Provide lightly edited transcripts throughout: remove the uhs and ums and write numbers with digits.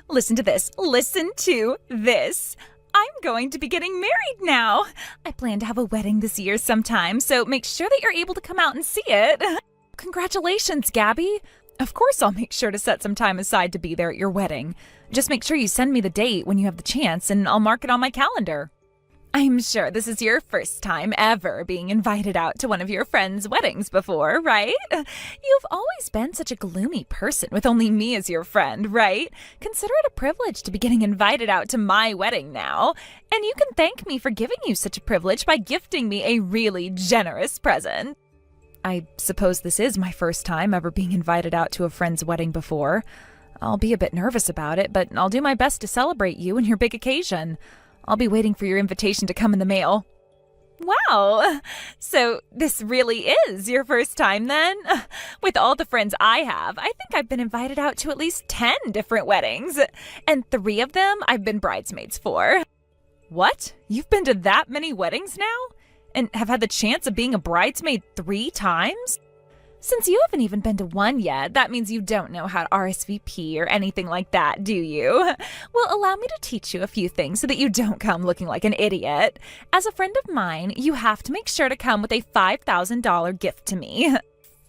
Listen to this. Listen to this. I'm going to be getting married now. I plan to have a wedding this year sometime, so make sure that you're able to come out and see it. Congratulations, Gabby. Of course I'll make sure to set some time aside to be there at your wedding. Just make sure you send me the date when you have the chance, and I'll mark it on my calendar. I'm sure this is your first time ever being invited out to one of your friends' weddings before, right? You've always been such a gloomy person with only me as your friend, right? Consider it a privilege to be getting invited out to my wedding now. And you can thank me for giving you such a privilege by gifting me a really generous present. I suppose this is my first time ever being invited out to a friend's wedding before. I'll be a bit nervous about it, but I'll do my best to celebrate you and your big occasion. I'll be waiting for your invitation to come in the mail. Wow! So this really is your first time then? With all the friends I have, I think I've been invited out to at least 10 different weddings. And 3 of them I've been bridesmaids for. What? You've been to that many weddings now? And have had the chance of being a bridesmaid 3 times? Since you haven't even been to one yet, that means you don't know how to RSVP or anything like that, do you? Well, allow me to teach you a few things so that you don't come looking like an idiot. As a friend of mine, you have to make sure to come with a $5,000 gift to me.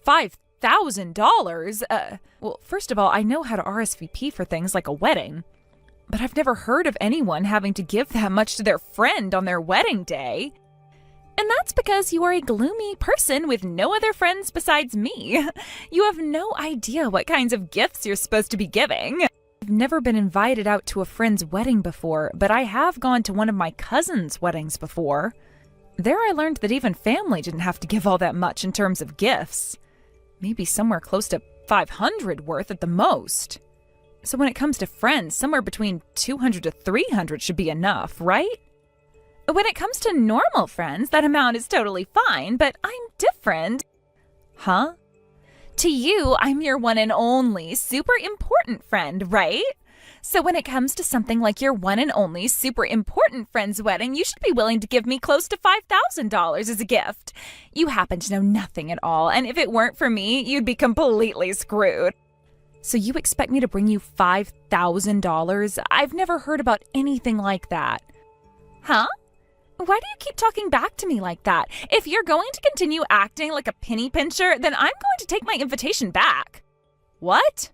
$5,000? Well, first of all, I know how to RSVP for things like a wedding. But I've never heard of anyone having to give that much to their friend on their wedding day. And that's because you are a gloomy person with no other friends besides me. You have no idea what kinds of gifts you're supposed to be giving. I've never been invited out to a friend's wedding before, but I have gone to one of my cousin's weddings before. There I learned that even family didn't have to give all that much in terms of gifts. Maybe somewhere close to 500 worth at the most. So when it comes to friends, somewhere between 200 to 300 should be enough, right? When it comes to normal friends, that amount is totally fine, but I'm different. Huh? To you, I'm your one and only super important friend, right? So when it comes to something like your one and only super important friend's wedding, you should be willing to give me close to $5,000 as a gift. You happen to know nothing at all, and if it weren't for me, you'd be completely screwed. So you expect me to bring you $5,000? I've never heard about anything like that. Huh? Why do you keep talking back to me like that? If you're going to continue acting like a penny pincher, then I'm going to take my invitation back. What?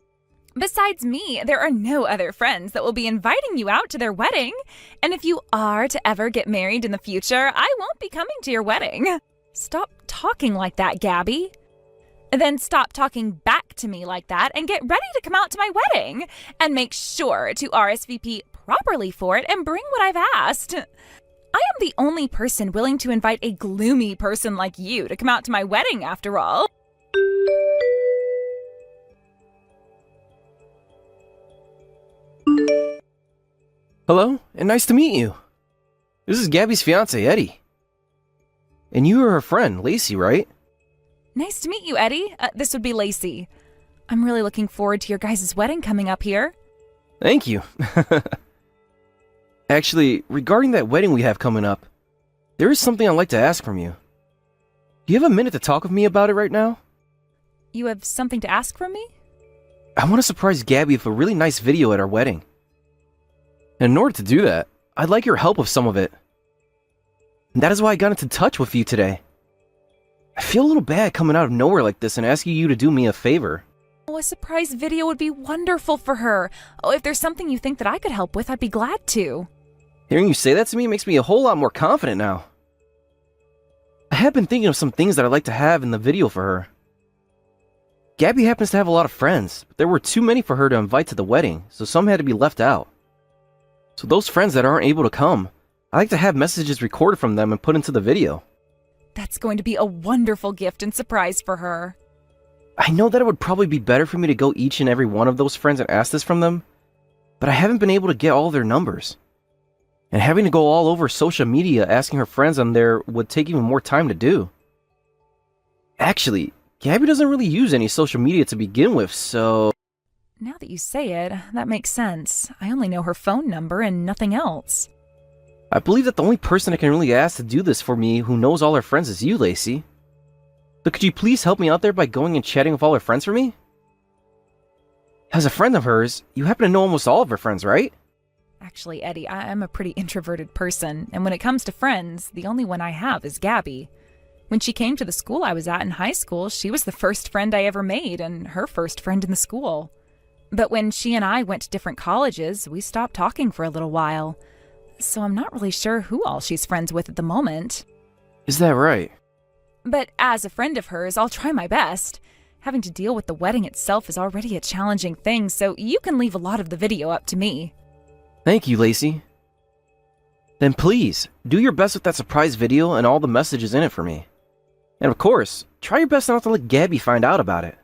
Besides me, there are no other friends that will be inviting you out to their wedding. And if you are to ever get married in the future, I won't be coming to your wedding. Stop talking like that, Gabby. Then stop talking back to me like that and get ready to come out to my wedding. And make sure to RSVP properly for it and bring what I've asked. I am the only person willing to invite a gloomy person like you to come out to my wedding, after all. Hello, and nice to meet you. This is Gabby's fiance, Eddie. And you are her friend, Lacey, right? Nice to meet you, Eddie. This would be Lacey. I'm really looking forward to your guys' wedding coming up here. Thank you. Actually, regarding that wedding we have coming up, there is something I'd like to ask from you. Do you have a minute to talk with me about it right now? You have something to ask from me? I want to surprise Gabby with a really nice video at our wedding. And in order to do that, I'd like your help with some of it. And that is why I got into touch with you today. I feel a little bad coming out of nowhere like this and asking you to do me a favor. Oh, a surprise video would be wonderful for her. Oh, if there's something you think that I could help with, I'd be glad to. Hearing you say that to me makes me a whole lot more confident now. I have been thinking of some things that I'd like to have in the video for her. Gabby happens to have a lot of friends, but there were too many for her to invite to the wedding, so some had to be left out. So those friends that aren't able to come, I like to have messages recorded from them and put into the video. That's going to be a wonderful gift and surprise for her. I know that it would probably be better for me to go each and every one of those friends and ask this from them, but I haven't been able to get all their numbers. And having to go all over social media asking her friends on there would take even more time to do. Actually, Gabby doesn't really use any social media to begin with, so... Now that you say it, that makes sense. I only know her phone number and nothing else. I believe that the only person I can really ask to do this for me who knows all her friends is you, Lacey. So could you please help me out there by going and chatting with all her friends for me? As a friend of hers, you happen to know almost all of her friends, right? Actually, Eddie, I'm a pretty introverted person, and when it comes to friends, the only one I have is Gabby. When she came to the school I was at in high school, she was the first friend I ever made and her first friend in the school. But when she and I went to different colleges, we stopped talking for a little while. So I'm not really sure who all she's friends with at the moment. Is that right? But as a friend of hers, I'll try my best. Having to deal with the wedding itself is already a challenging thing, so you can leave a lot of the video up to me. Thank you, Lacey. Then please, do your best with that surprise video and all the messages in it for me. And of course, try your best not to let Gabby find out about it.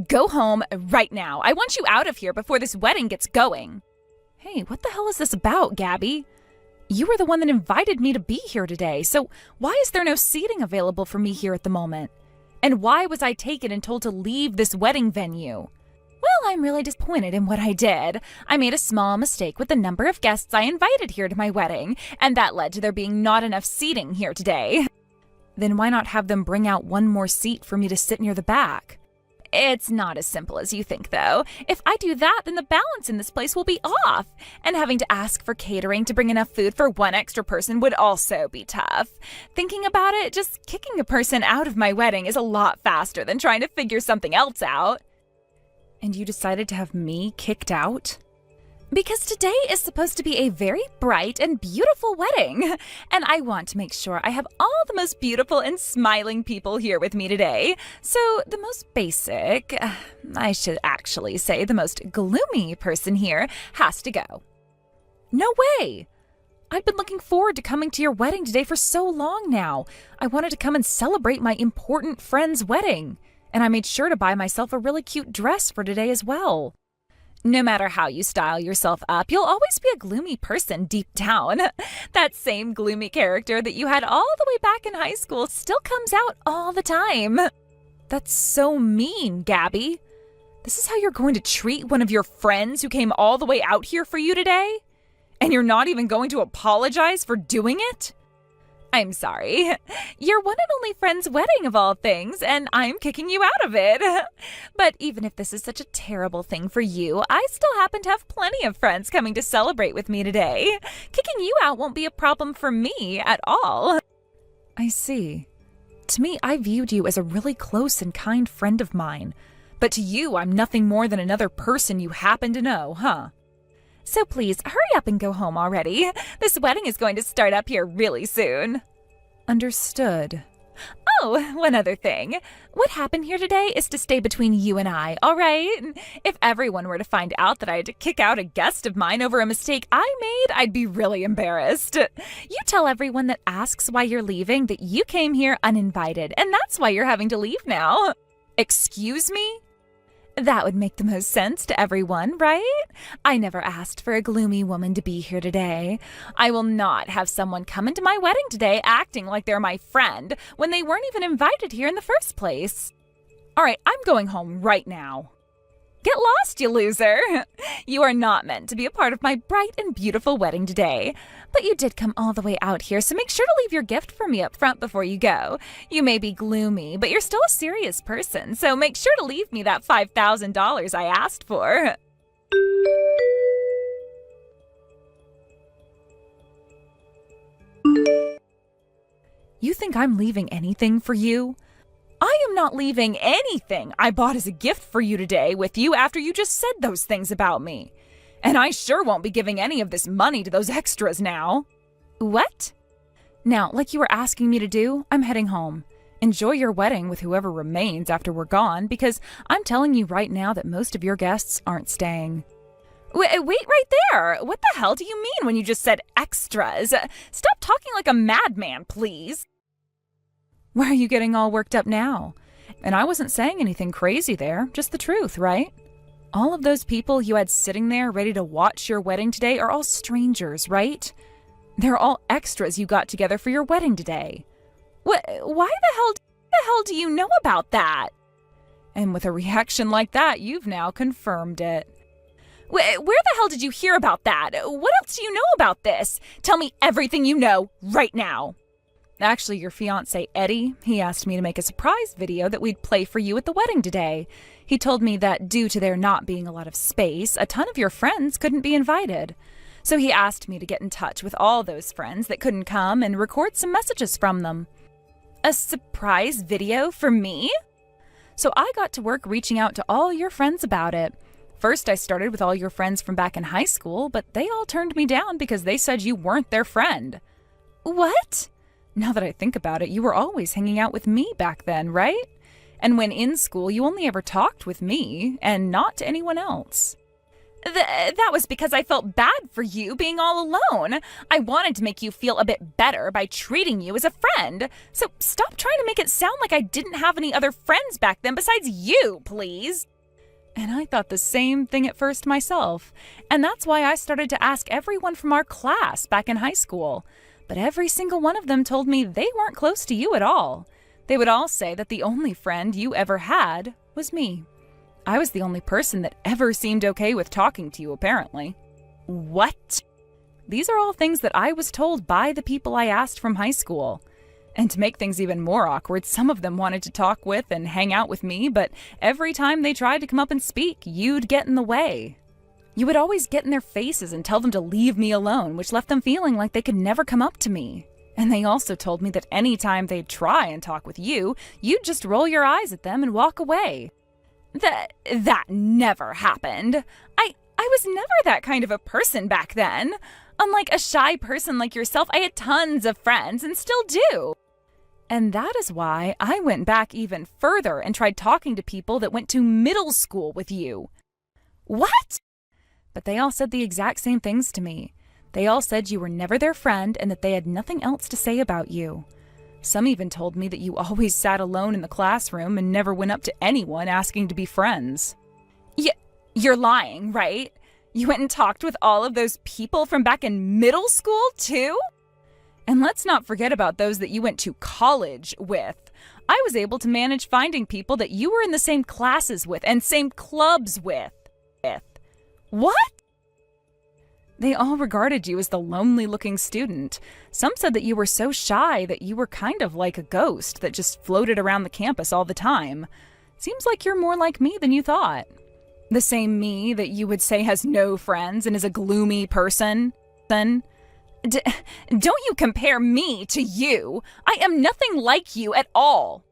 Go home right now. I want you out of here before this wedding gets going. Hey, what the hell is this about, Gabby? You were the one that invited me to be here today, so why is there no seating available for me here at the moment? And why was I taken and told to leave this wedding venue? Well, I'm really disappointed in what I did. I made a small mistake with the number of guests I invited here to my wedding, and that led to there being not enough seating here today. Then why not have them bring out one more seat for me to sit near the back? It's not as simple as you think, though. If I do that, then the balance in this place will be off. And having to ask for catering to bring enough food for one extra person would also be tough. Thinking about it, just kicking a person out of my wedding is a lot faster than trying to figure something else out. And you decided to have me kicked out? Because today is supposed to be a very bright and beautiful wedding, and I want to make sure I have all the most beautiful and smiling people here with me today. So the most basic, I should actually say the most gloomy person here has to go. No way! I've been looking forward to coming to your wedding today for so long now. I wanted to come and celebrate my important friend's wedding, and I made sure to buy myself a really cute dress for today as well. No matter how you style yourself up, you'll always be a gloomy person deep down. That same gloomy character that you had all the way back in high school still comes out all the time. That's so mean, Gabby. This is how you're going to treat one of your friends who came all the way out here for you today? And you're not even going to apologize for doing it? I'm sorry. Your one and only friend's wedding of all things, and I'm kicking you out of it. But even if this is such a terrible thing for you, I still happen to have plenty of friends coming to celebrate with me today. Kicking you out won't be a problem for me at all. I see. To me, I viewed you as a really close and kind friend of mine. But to you, I'm nothing more than another person you happen to know, huh? So please, hurry up and go home already. This wedding is going to start up here really soon. Understood. Oh, one other thing. What happened here today is to stay between you and I, all right? If everyone were to find out that I had to kick out a guest of mine over a mistake I made, I'd be really embarrassed. You tell everyone that asks why you're leaving that you came here uninvited, and that's why you're having to leave now. Excuse me? That would make the most sense to everyone, right? I never asked for a gloomy woman to be here today. I will not have someone come into my wedding today acting like they're my friend when they weren't even invited here in the first place. All right, I'm going home right now. Get lost, you loser. You are not meant to be a part of my bright and beautiful wedding today. But you did come all the way out here, so make sure to leave your gift for me up front before you go. You may be gloomy, but you're still a serious person, so make sure to leave me that $5,000 I asked for. You think I'm leaving anything for you? I am not leaving anything I bought as a gift for you today with you after you just said those things about me. And I sure won't be giving any of this money to those extras now. What? Now, like you were asking me to do, I'm heading home. Enjoy your wedding with whoever remains after we're gone, because I'm telling you right now that most of your guests aren't staying. Wait right there! What the hell do you mean when you just said extras? Stop talking like a madman, please. Why are you getting all worked up now? And I wasn't saying anything crazy there, just the truth, right? All of those people you had sitting there ready to watch your wedding today are all strangers, right? They're all extras you got together for your wedding today. Why the hell do you know about that? And with a reaction like that, you've now confirmed it. Where the hell did you hear about that? What else do you know about this? Tell me everything you know right now. Actually, your fiancé, Eddie, he asked me to make a surprise video that we'd play for you at the wedding today. He told me that due to there not being a lot of space, a ton of your friends couldn't be invited. So he asked me to get in touch with all those friends that couldn't come and record some messages from them. A surprise video for me? So I got to work reaching out to all your friends about it. First, I started with all your friends from back in high school, but they all turned me down because they said you weren't their friend. What? Now that I think about it, you were always hanging out with me back then, right? And when in school, you only ever talked with me and not to anyone else. That was because I felt bad for you being all alone. I wanted to make you feel a bit better by treating you as a friend. So stop trying to make it sound like I didn't have any other friends back then besides you, please. And I thought the same thing at first myself. And that's why I started to ask everyone from our class back in high school. But every single one of them told me they weren't close to you at all. They would all say that the only friend you ever had was me. I was the only person that ever seemed okay with talking to you, apparently. What? These are all things that I was told by the people I asked from high school. And to make things even more awkward, some of them wanted to talk with and hang out with me, but every time they tried to come up and speak, you'd get in the way. You would always get in their faces and tell them to leave me alone, which left them feeling like they could never come up to me. And they also told me that any time they'd try and talk with you, you'd just roll your eyes at them and walk away. That never happened. I was never that kind of a person back then. Unlike a shy person like yourself, I had tons of friends and still do. And that is why I went back even further and tried talking to people that went to middle school with you. What? But they all said the exact same things to me. They all said you were never their friend and that they had nothing else to say about you. Some even told me that you always sat alone in the classroom and never went up to anyone asking to be friends. You're lying, right? You went and talked with all of those people from back in middle school, too? And let's not forget about those that you went to college with. I was able to manage finding people that you were in the same classes with and same clubs with. What? They all regarded you as the lonely-looking student. Some said that you were so shy that you were kind of like a ghost that just floated around the campus all the time. Seems like you're more like me than you thought. The same me that you would say has no friends and is a gloomy person. Don't you compare me to you. I am nothing like you at all.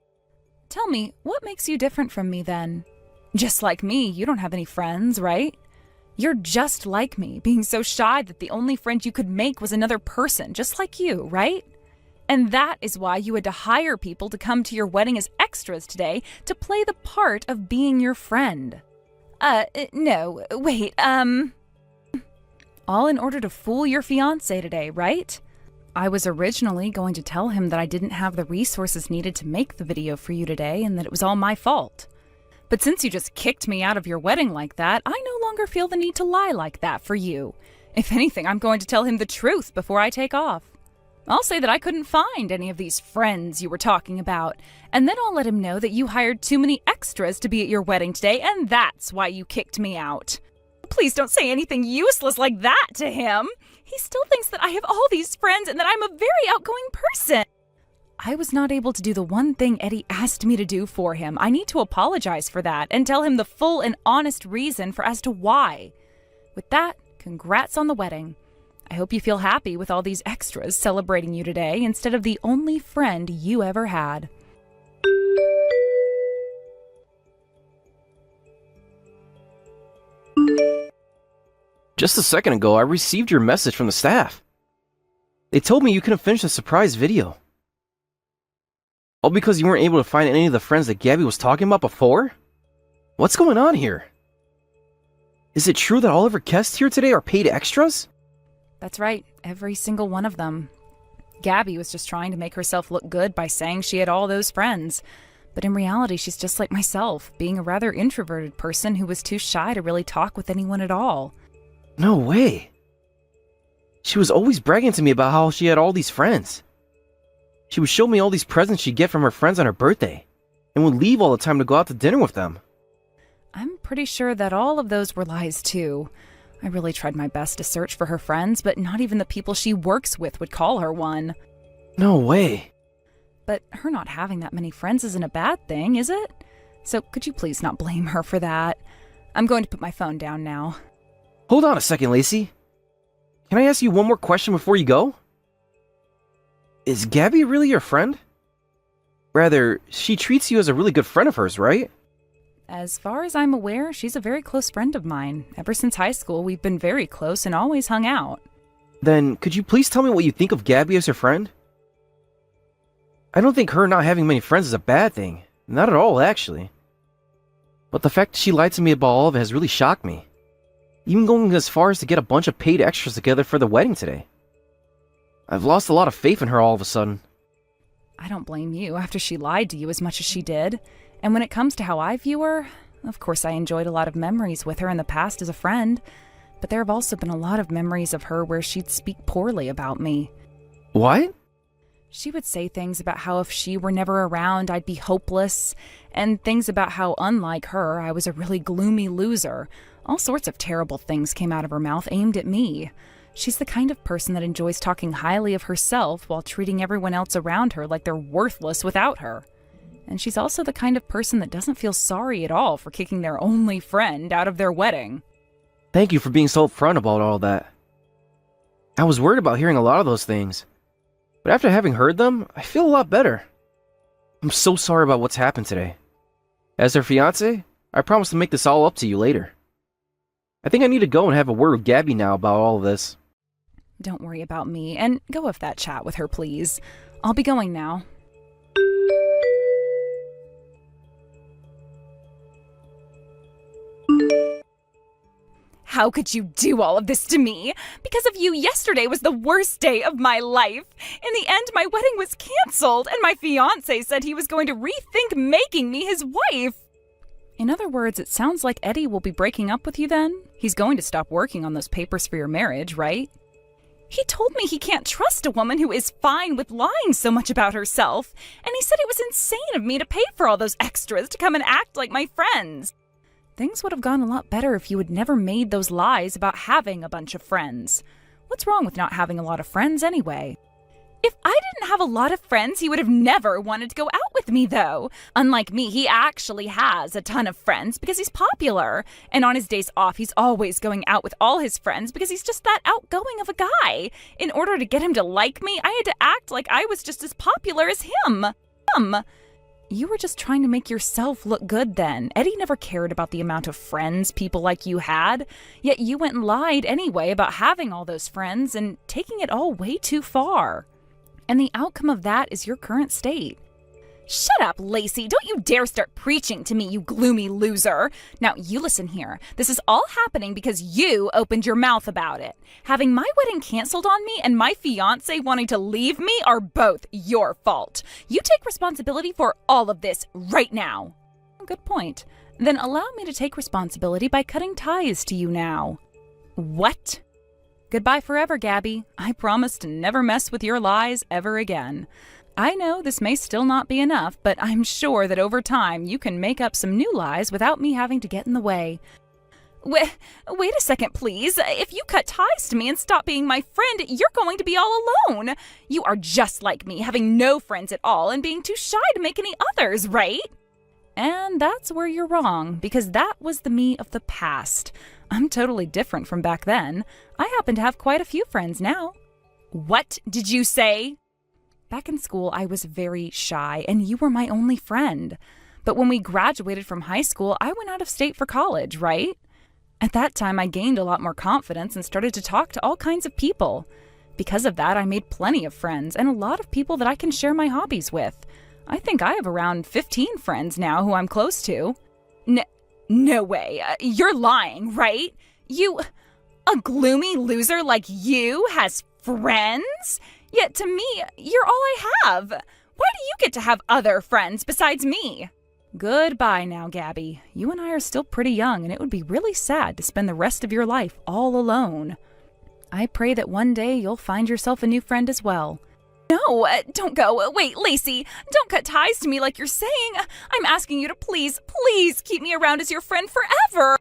Tell me, what makes you different from me then? Just like me, you don't have any friends, right? You're just like me, being so shy that the only friend you could make was another person, just like you, right? And that is why you had to hire people to come to your wedding as extras today to play the part of being your friend. No, wait, all in order to fool your fiancé today, right? I was originally going to tell him that I didn't have the resources needed to make the video for you today and that it was all my fault. But since you just kicked me out of your wedding like that, I no longer feel the need to lie like that for you. If anything, I'm going to tell him the truth before I take off. I'll say that I couldn't find any of these friends you were talking about, and then I'll let him know that you hired too many extras to be at your wedding today, and that's why you kicked me out. Please don't say anything useless like that to him. He still thinks that I have all these friends and that I'm a very outgoing person. I was not able to do the one thing Eddie asked me to do for him. I need to apologize for that and tell him the full and honest reason for as to why. With that, congrats on the wedding. I hope you feel happy with all these extras celebrating you today instead of the only friend you ever had. Just a second ago, I received your message from the staff. They told me you couldn't finish the surprise video. All because you weren't able to find any of the friends that Gabby was talking about before? What's going on here? Is it true that all of her guests here today are paid extras? That's right, every single one of them. Gabby was just trying to make herself look good by saying she had all those friends. But in reality, she's just like myself, being a rather introverted person who was too shy to really talk with anyone at all. No way. She was always bragging to me about how she had all these friends. She would show me all these presents she'd get from her friends on her birthday, and would leave all the time to go out to dinner with them. I'm pretty sure that all of those were lies too. I really tried my best to search for her friends, but not even the people she works with would call her one. No way. but her not having that many friends isn't a bad thing, is it? So could you please not blame her for that? I'm going to put my phone down now. Hold on a second, Lacey. Can I ask you one more question before you go? Is Gabby really your friend? Rather, she treats you as a really good friend of hers, right? As far as I'm aware, she's a very close friend of mine. Ever since high school, we've been very close and always hung out. Then, could you please tell me what you think of Gabby as her friend? I don't think her not having many friends is a bad thing. Not at all, actually. But the fact that she lied to me about all of it has really shocked me. Even going as far as to get a bunch of paid extras together for the wedding today. I've lost a lot of faith in her all of a sudden. I don't blame you after she lied to you as much as she did. And when it comes to how I view her, of course I enjoyed a lot of memories with her in the past as a friend. But there have also been a lot of memories of her where she'd speak poorly about me. What? She would say things about how if she were never around, I'd be hopeless, and things about how, unlike her, I was a really gloomy loser. All sorts of terrible things came out of her mouth aimed at me. She's the kind of person that enjoys talking highly of herself while treating everyone else around her like they're worthless without her. And she's also the kind of person that doesn't feel sorry at all for kicking their only friend out of their wedding. Thank you for being so upfront about all that. I was worried about hearing a lot of those things. But after having heard them, I feel a lot better. I'm so sorry about what's happened today. As her fiancé, I promise to make this all up to you later. I think I need to go and have a word with Gabby now about all of this. Don't worry about me, and go have that chat with her, please. I'll be going now. How could you do all of this to me? Because of you, yesterday was the worst day of my life. In the end, my wedding was canceled, and my fiancé said he was going to rethink making me his wife. In other words, it sounds like Eddie will be breaking up with you then? He's going to stop working on those papers for your marriage, right? He told me he can't trust a woman who is fine with lying so much about herself, and he said it was insane of me to pay for all those extras to come and act like my friends. Things would have gone a lot better if you had never made those lies about having a bunch of friends. What's wrong with not having a lot of friends anyway? If I didn't have a lot of friends, he would have never wanted to go out with me, though. Unlike me, he actually has a ton of friends because he's popular. And on his days off, he's always going out with all his friends because he's just that outgoing of a guy. In order to get him to like me, I had to act like I was just as popular as him. You were just trying to make yourself look good then. Eddie never cared about the amount of friends people like you had. Yet you went and lied anyway about having all those friends and taking it all way too far. And the outcome of that is your current state. Shut up, Lacey. Don't you dare start preaching to me, you gloomy loser. Now, you listen here. This is all happening because you opened your mouth about it. Having my wedding canceled on me and my fiancé wanting to leave me are both your fault. You take responsibility for all of this right now. Good point. Then allow me to take responsibility by cutting ties to you now. What? Goodbye forever, Gabby. I promise to never mess with your lies ever again. I know this may still not be enough, but I'm sure that over time you can make up some new lies without me having to get in the way. Wait a second, please. If you cut ties to me and stop being my friend, you're going to be all alone. You are just like me, having no friends at all and being too shy to make any others, right? And that's where you're wrong, because that was the me of the past. I'm totally different from back then. I happen to have quite a few friends now. What did you say? Back in school, I was very shy, and you were my only friend. But when we graduated from high school, I went out of state for college, right? At that time, I gained a lot more confidence and started to talk to all kinds of people. Because of that, I made plenty of friends and a lot of people that I can share my hobbies with. I think I have around 15 friends now who I'm close to. No way. You're lying, right? A gloomy loser like you has friends? Yet to me, you're all I have. Why do you get to have other friends besides me? Goodbye now, Gabby. You and I are still pretty young, and it would be really sad to spend the rest of your life all alone. I pray that one day you'll find yourself a new friend as well. No, don't go. Wait, Lacey, don't cut ties to me like you're saying. I'm asking you to please keep me around as your friend forever.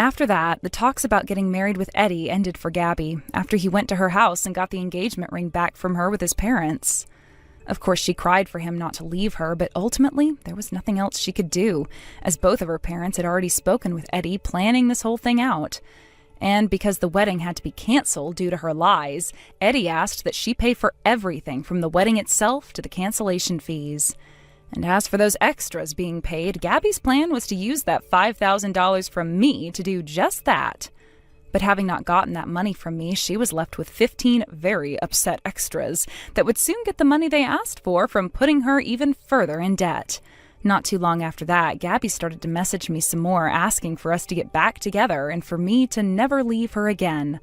After that, the talks about getting married with Eddie ended for Gabby after he went to her house and got the engagement ring back from her with his parents. Of course, she cried for him not to leave her, but ultimately, there was nothing else she could do, as both of her parents had already spoken with Eddie, planning this whole thing out. And because the wedding had to be canceled due to her lies, Eddie asked that she pay for everything from the wedding itself to the cancellation fees. And as for those extras being paid, Gabby's plan was to use that $5,000 from me to do just that. But having not gotten that money from me, she was left with 15 very upset extras that would soon get the money they asked for from putting her even further in debt. Not too long after that, Gabby started to message me some more, asking for us to get back together and for me to never leave her again.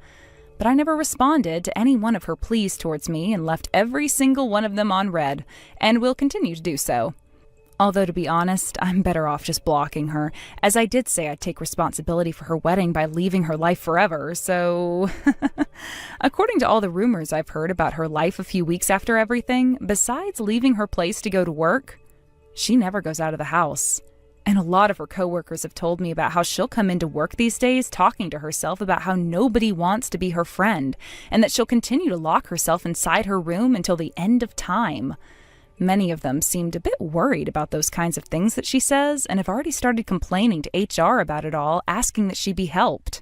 But I never responded to any one of her pleas towards me and left every single one of them on read, and will continue to do so. Although, to be honest, I'm better off just blocking her, as I did say I'd take responsibility for her wedding by leaving her life forever, so... According to all the rumors I've heard about her life a few weeks after everything, besides leaving her place to go to work, she never goes out of the house. And a lot of her coworkers have told me about how she'll come into work these days talking to herself about how nobody wants to be her friend, and that she'll continue to lock herself inside her room until the end of time. Many of them seemed a bit worried about those kinds of things that she says and have already started complaining to HR about it all, asking that she be helped.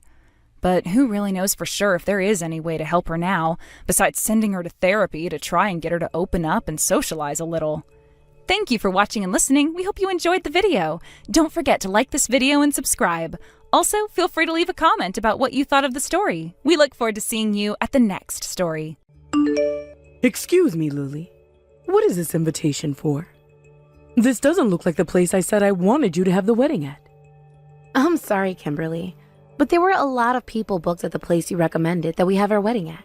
But who really knows for sure if there is any way to help her now, besides sending her to therapy to try and get her to open up and socialize a little. Thank you for watching and listening. We hope you enjoyed the video. Don't forget to like this video and subscribe. Also, feel free to leave a comment about what you thought of the story. We look forward to seeing you at the next story. Excuse me, Lily. What is this invitation for? This doesn't look like the place I said I wanted you to have the wedding at. I'm sorry, Kimberly, but there were a lot of people booked at the place you recommended that we have our wedding at.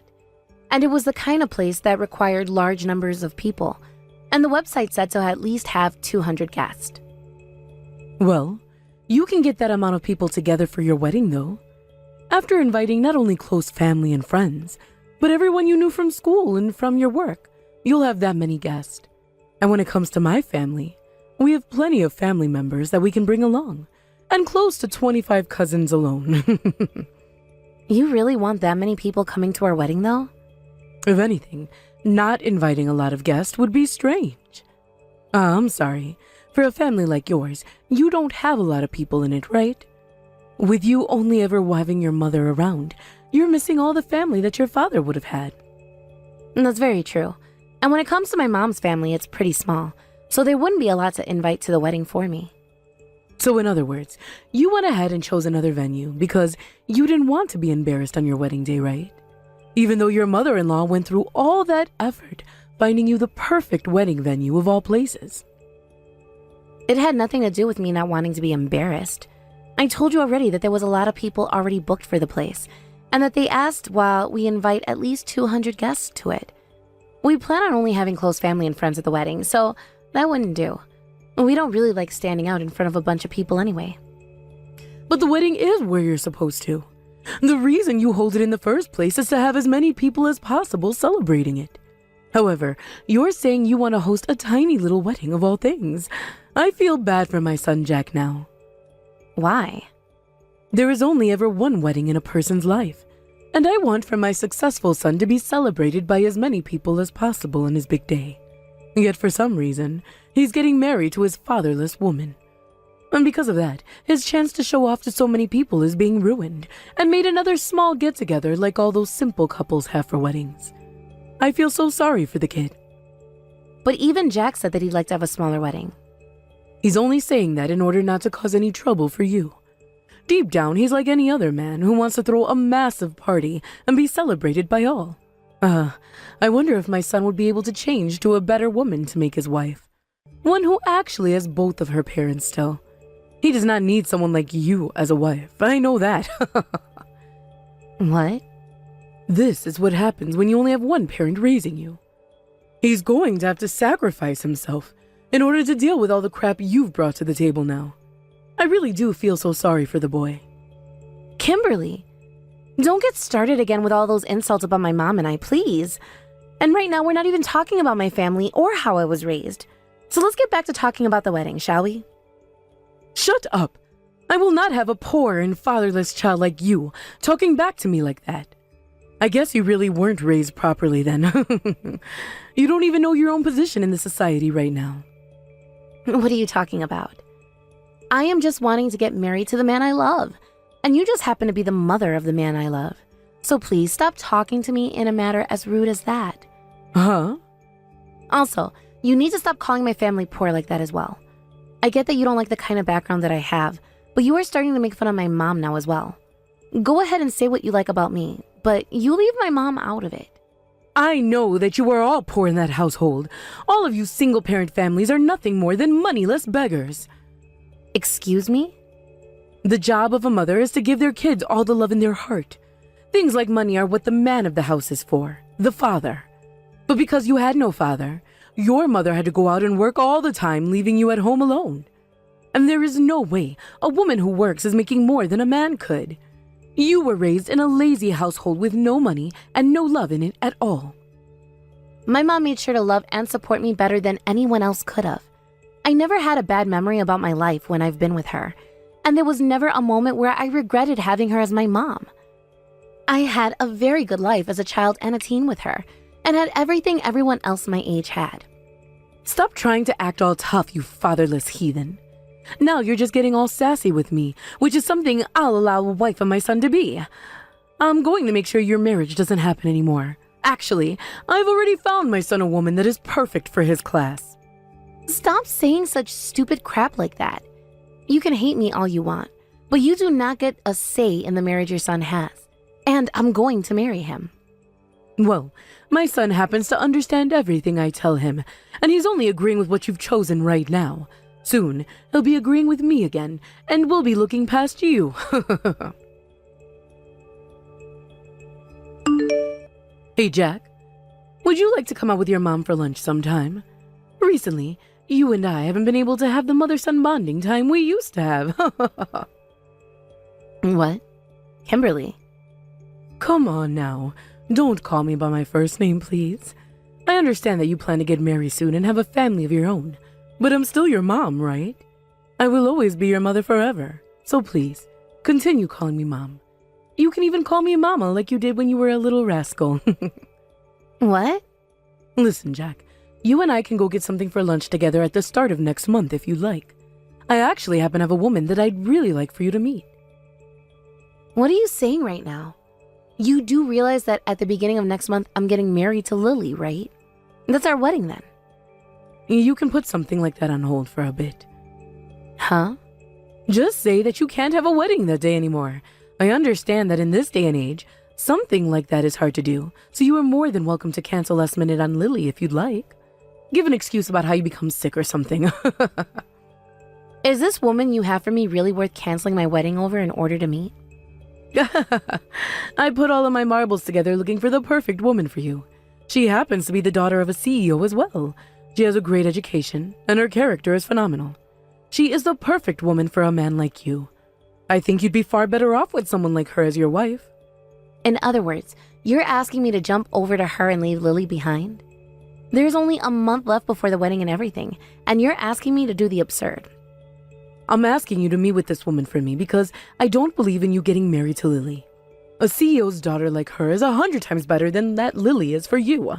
And it was the kind of place that required large numbers of people. And the website said to at least have 200 guests. Well, you can get that amount of people together for your wedding, though. After inviting not only close family and friends, but everyone you knew from school and from your work, you'll have that many guests. And when it comes to my family, we have plenty of family members that we can bring along, and close to 25 cousins alone. You really want that many people coming to our wedding, though? If anything, not inviting a lot of guests would be strange. I'm sorry. For a family like yours, you don't have a lot of people in it, right? With you only ever having your mother around, you're missing all the family that your father would have had. That's very true. And when it comes to my mom's family, it's pretty small, so there wouldn't be a lot to invite to the wedding for me. So in other words, you went ahead and chose another venue because you didn't want to be embarrassed on your wedding day, right? Even though your mother-in-law went through all that effort finding you the perfect wedding venue of all places. It had nothing to do with me not wanting to be embarrassed. I told you already that there was a lot of people already booked for the place, and that they asked while we invite at least 200 guests to it. We plan on only having close family and friends at the wedding, so that wouldn't do. We don't really like standing out in front of a bunch of people anyway. But the wedding is where you're supposed to. The reason you hold it in the first place is to have as many people as possible celebrating it. However, you're saying you want to host a tiny little wedding of all things. I feel bad for my son Jack now. Why? There is only ever one wedding in a person's life, and I want for my successful son to be celebrated by as many people as possible on his big day. Yet for some reason, he's getting married to his fatherless woman. And because of that, his chance to show off to so many people is being ruined, and made another small get-together like all those simple couples have for weddings. I feel so sorry for the kid. But even Jack said that he'd like to have a smaller wedding. He's only saying that in order not to cause any trouble for you. Deep down, he's like any other man who wants to throw a massive party and be celebrated by all. I wonder if my son would be able to change to a better woman to make his wife. One who actually has both of her parents still. He does not need someone like you as a wife. I know that. What? This is what happens when you only have one parent raising you. He's going to have to sacrifice himself in order to deal with all the crap you've brought to the table now. I really do feel so sorry for the boy. Kimberly, don't get started again with all those insults about my mom and I, please. And right now, we're not even talking about my family or how I was raised. So let's get back to talking about the wedding, shall we? Shut up. I will not have a poor and fatherless child like you talking back to me like that. I guess you really weren't raised properly then. You don't even know your own position in the society right now. What are you talking about? I am just wanting to get married to the man I love, and you just happen to be the mother of the man I love. So please stop talking to me in a manner as rude as that. Huh? Also, you need to stop calling my family poor like that as well. I get that you don't like the kind of background that I have, but you are starting to make fun of my mom now as well. Go ahead and say what you like about me, but you leave my mom out of it. I know that you are all poor in that household. All of you single-parent families are nothing more than moneyless beggars. Excuse me? The job of a mother is to give their kids all the love in their heart. Things like money are what the man of the house is for, the father. But because you had no father, your mother had to go out and work all the time, leaving you at home alone. And there is no way a woman who works is making more than a man could. You were raised in a lazy household with no money and no love in it at all. My mom made sure to love and support me better than anyone else could have. I never had a bad memory about my life when I've been with her, and there was never a moment where I regretted having her as my mom. I had a very good life as a child and a teen with her, and had everything everyone else my age had. Stop trying to act all tough, you fatherless heathen. Now you're just getting all sassy with me, which is something I'll allow a wife of my son to be. I'm going to make sure your marriage doesn't happen anymore. Actually, I've already found my son a woman that is perfect for his class. Stop saying such stupid crap like that. You can hate me all you want, but you do not get a say in the marriage your son has. And I'm going to marry him. Well, my son happens to understand everything I tell him, and he's only agreeing with what you've chosen right now. Soon, he'll be agreeing with me again, and we'll be looking past you. Hey, Jack. Would you like to come out with your mom for lunch sometime? Recently, you and I haven't been able to have the mother-son bonding time we used to have. What? Kimberly? Come on now. Don't call me by my first name, please. I understand that you plan to get married soon and have a family of your own. But I'm still your mom, right? I will always be your mother forever. So please, continue calling me Mom. You can even call me Mama like you did when you were a little rascal. What? Listen, Jack, you and I can go get something for lunch together at the start of next month if you like. I actually happen to have a woman that I'd really like for you to meet. What are you saying right now? You do realize that at the beginning of next month, I'm getting married to Lily, right? That's our wedding then. You can put something like that on hold for a bit. Huh? Just say that you can't have a wedding that day anymore. I understand that in this day and age, something like that is hard to do, so you are more than welcome to cancel last minute on Lily if you'd like. Give an excuse about how you become sick or something. Is this woman you have for me really worth canceling my wedding over in order to meet? I put all of my marbles together looking for the perfect woman for you. She happens to be the daughter of a CEO as well. She has a great education, and her character is phenomenal. She is the perfect woman for a man like you. I think you'd be far better off with someone like her as your wife. In other words, you're asking me to jump over to her and leave Lily behind? There's only a month left before the wedding and everything, and you're asking me to do the absurd. I'm asking you to meet with this woman for me because I don't believe in you getting married to Lily. A CEO's daughter like her is 100 times better than that Lily is for you.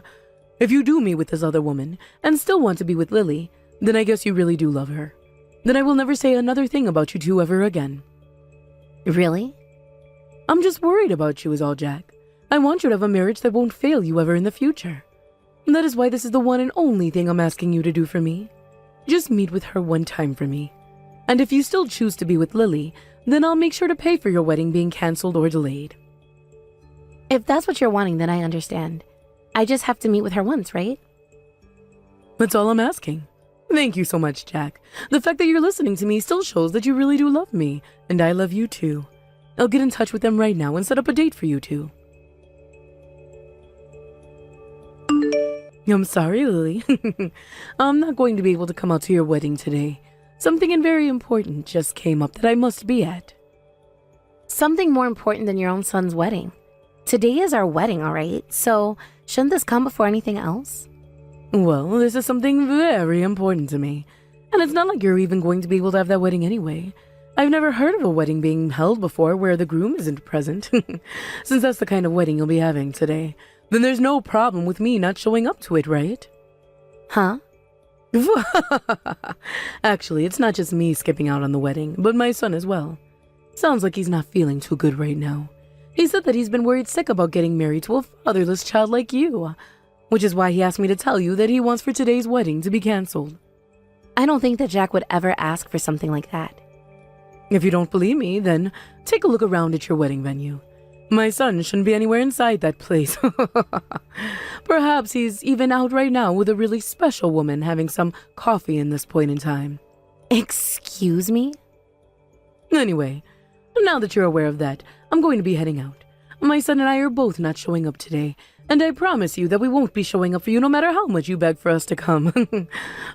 If you do meet with this other woman and still want to be with Lily, then I guess you really do love her. Then I will never say another thing about you two ever again. Really? I'm just worried about you is all, Jack. I want you to have a marriage that won't fail you ever in the future. And that is why this is the one and only thing I'm asking you to do for me. Just meet with her one time for me. And if you still choose to be with Lily, then I'll make sure to pay for your wedding being cancelled or delayed. If that's what you're wanting, then I understand. I just have to meet with her once, right? That's all I'm asking. Thank you so much, Jack. The fact that you're listening to me still shows that you really do love me, and I love you too. I'll get in touch with them right now and set up a date for you two. I'm sorry, Lily. I'm not going to be able to come out to your wedding today. Something very important just came up that I must be at. Something more important than your own son's wedding. Today is our wedding, all right? So shouldn't this come before anything else? Well, this is something very important to me. And it's not like you're even going to be able to have that wedding anyway. I've never heard of a wedding being held before where the groom isn't present. Since that's the kind of wedding you'll be having today, then there's no problem with me not showing up to it, right? Huh? Actually, it's not just me skipping out on the wedding, but my son as well. Sounds like he's not feeling too good right now. He said that he's been worried sick about getting married to a fatherless child like you, which is why he asked me to tell you that he wants for today's wedding to be canceled. I don't think that Jack would ever ask for something like that. If you don't believe me, then take a look around at your wedding venue. My son shouldn't be anywhere inside that place. Perhaps he's even out right now with a really special woman having some coffee in this point in time. Excuse me? Anyway, now that you're aware of that, I'm going to be heading out. My son and I are both not showing up today, and I promise you that we won't be showing up for you no matter how much you beg for us to come.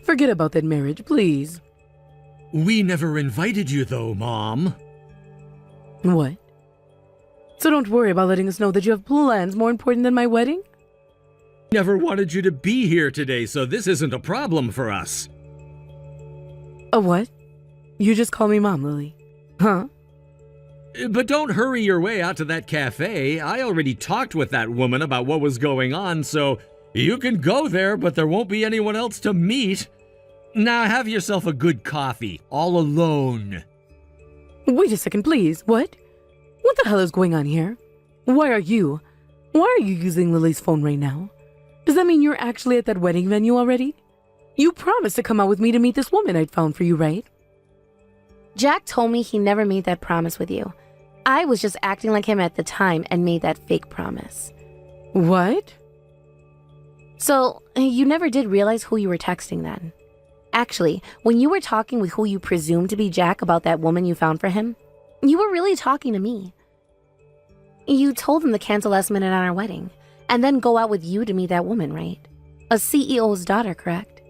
Forget about that marriage, please. We never invited you though, Mom. What? So don't worry about letting us know that you have plans more important than my wedding? Never wanted you to be here today, so this isn't a problem for us. A what? You just call me Mom, Lily. Huh? But don't hurry your way out to that cafe. I already talked with that woman about what was going on, so you can go there, but there won't be anyone else to meet. Now have yourself a good coffee, all alone. Wait a second, please. What? What the hell is going on here? Why are you using Lily's phone right now? Does that mean you're actually at that wedding venue already? You promised to come out with me to meet this woman I'd found for you, right? Jack told me he never made that promise with you. I was just acting like him at the time and made that fake promise. What? So, you never did realize who you were texting then? Actually, when you were talking with who you presumed to be Jack about that woman you found for him, you were really talking to me. You told him to cancel last minute on our wedding, and then go out with you to meet that woman, right? A CEO's daughter, correct?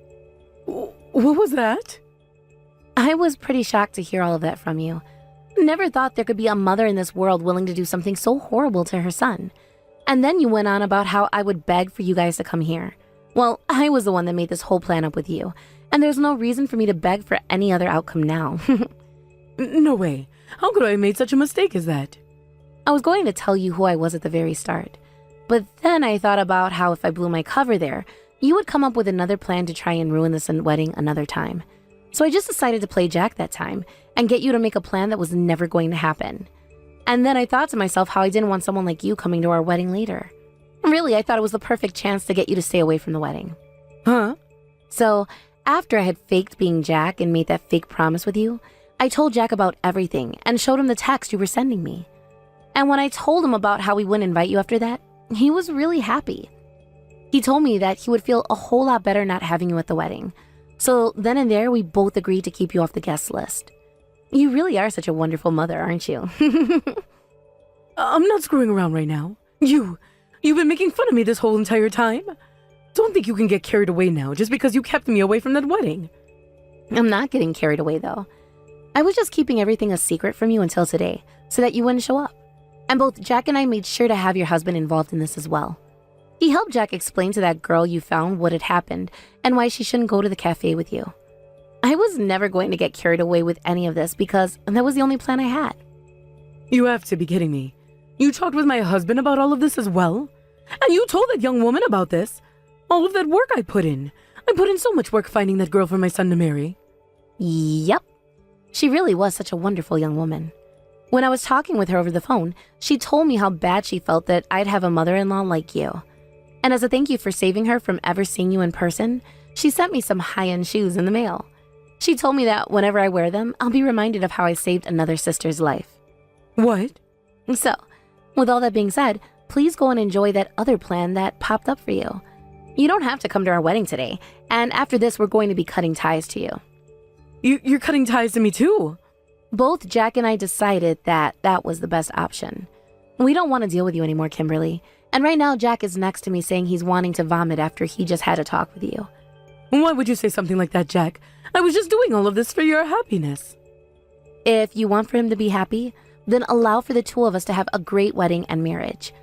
What was that? I was pretty shocked to hear all of that from you. Never thought there could be a mother in this world willing to do something so horrible to her son. And then you went on about how I would beg for you guys to come here. Well, I was the one that made this whole plan up with you, and there's no reason for me to beg for any other outcome now. No way. How could I have made such a mistake as that? I was going to tell you who I was at the very start, but then I thought about how if I blew my cover there, you would come up with another plan to try and ruin this wedding another time. So I just decided to play Jack that time and get you to make a plan that was never going to happen. And then I thought to myself how I didn't want someone like you coming to our wedding later. Really, I thought it was the perfect chance to get you to stay away from the wedding. Huh? So after I had faked being Jack and made that fake promise with you, I told Jack about everything and showed him the text you were sending me. And when I told him about how we wouldn't invite you after that, he was really happy. He told me that he would feel a whole lot better not having you at the wedding. So then and there, we both agreed to keep you off the guest list. You really are such a wonderful mother, aren't you? I'm not screwing around right now. You've been making fun of me this whole entire time. Don't think you can get carried away now just because you kept me away from that wedding. I'm not getting carried away, though. I was just keeping everything a secret from you until today, so that you wouldn't show up. And both Jack and I made sure to have your husband involved in this as well. He helped Jack explain to that girl you found what had happened and why she shouldn't go to the cafe with you. I was never going to get carried away with any of this because that was the only plan I had. You have to be kidding me. You talked with my husband about all of this as well? And you told that young woman about this? All of that work I put in. I put in so much work finding that girl for my son to marry. Yep. She really was such a wonderful young woman. When I was talking with her over the phone, she told me how bad she felt that I'd have a mother-in-law like you. And as a thank you for saving her from ever seeing you in person, she sent me some high-end shoes in the mail. She told me that whenever I wear them, I'll be reminded of how I saved another sister's life. What? So, with all that being said, please go and enjoy that other plan that popped up for you. You don't have to come to our wedding today, and after this, we're going to be cutting ties to you. You're cutting ties to me too. Both Jack and I decided that that was the best option. We don't want to deal with you anymore, Kimberly. And right now, Jack is next to me saying he's wanting to vomit after he just had a talk with you. Why would you say something like that, Jack? I was just doing all of this for your happiness. If you want for him to be happy, then allow for the two of us to have a great wedding and marriage.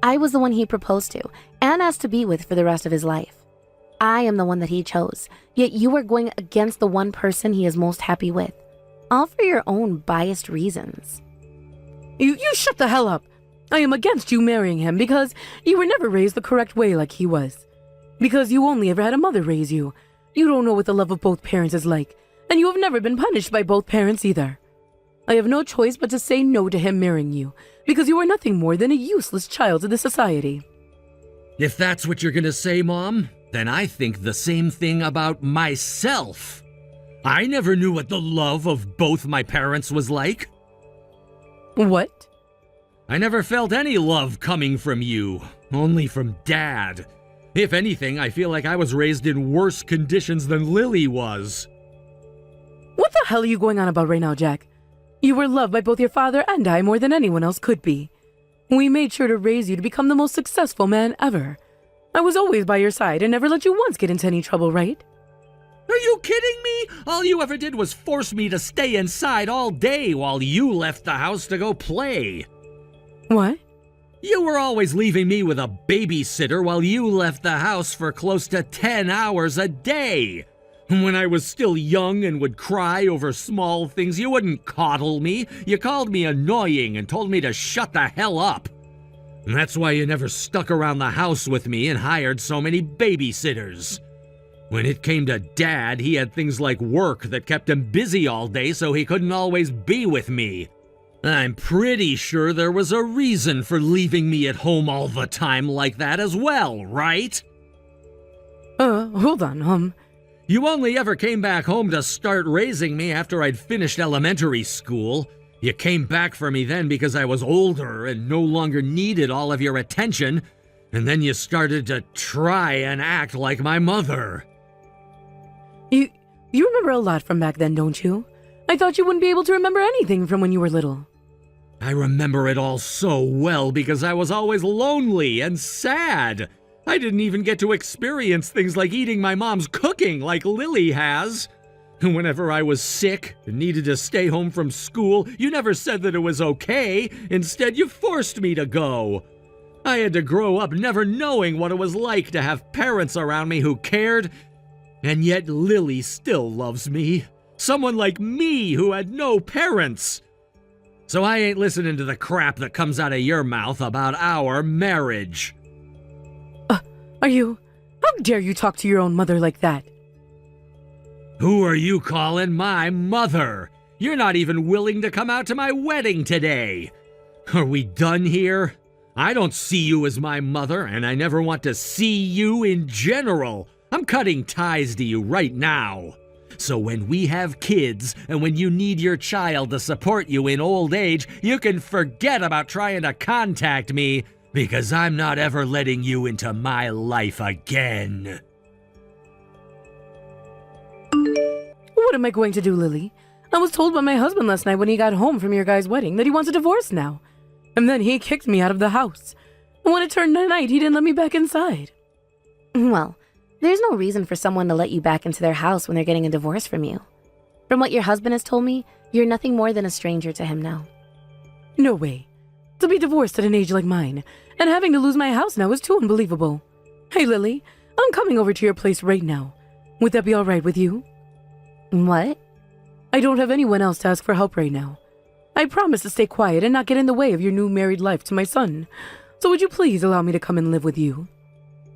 I was the one he proposed to and asked to be with for the rest of his life. I am the one that he chose, yet you are going against the one person he is most happy with. all for your own biased reasons. You shut the hell up. I am against you marrying him because you were never raised the correct way like he was. Because you only ever had a mother raise you. You don't know what the love of both parents is like, and you have never been punished by both parents either. I have no choice but to say no to him marrying you, because you are nothing more than a useless child to the society. If that's what you're gonna say, Mom, then I think the same thing about myself. I never knew what the love of both my parents was like. What? I never felt any love coming from you, only from Dad. If anything, I feel like I was raised in worse conditions than Lily was. What the hell are you going on about right now, Jack? You were loved by both your father and I more than anyone else could be. We made sure to raise you to become the most successful man ever. I was always by your side and never let you once get into any trouble, right? Are you kidding me? All you ever did was force me to stay inside all day while you left the house to go play. What? You were always leaving me with a babysitter while you left the house for close to 10 hours a day. When I was still young and would cry over small things, you wouldn't coddle me. You called me annoying and told me to shut the hell up. And that's why you never stuck around the house with me and hired so many babysitters. When it came to Dad, he had things like work that kept him busy all day, so he couldn't always be with me. I'm pretty sure there was a reason for leaving me at home all the time like that as well, right? Hold on, You only ever came back home to start raising me after I'd finished elementary school. You came back for me then because I was older and no longer needed all of your attention, and then you started to try and act like my mother. You remember a lot from back then, don't you? I thought you wouldn't be able to remember anything from when you were little. I remember it all so well because I was always lonely and sad. I didn't even get to experience things like eating my mom's cooking like Lily has. Whenever I was sick and needed to stay home from school, you never said that it was okay. Instead, you forced me to go. I had to grow up never knowing what it was like to have parents around me who cared, and yet Lily still loves me. Someone like me who had no parents. So I ain't listening to the crap that comes out of your mouth about our marriage. How dare you talk to your own mother like that? Who are you calling my mother? You're not even willing to come out to my wedding today. Are we done here? I don't see you as my mother, and I never want to see you in general. I'm cutting ties to you right now. So when we have kids, and when you need your child to support you in old age, you can forget about trying to contact me, because I'm not ever letting you into my life again. What am I going to do, Lily? I was told by my husband last night when he got home from your guy's wedding that he wants a divorce now. And then he kicked me out of the house. And when it turned night, he didn't let me back inside. Well, there's no reason for someone to let you back into their house when they're getting a divorce from you. From what your husband has told me, you're nothing more than a stranger to him now. No way. To be divorced at an age like mine, and having to lose my house now is too unbelievable. Hey, Lily, I'm coming over to your place right now. Would that be all right with you? What? I don't have anyone else to ask for help right now. I promise to stay quiet and not get in the way of your new married life to my son. So would you please allow me to come and live with you?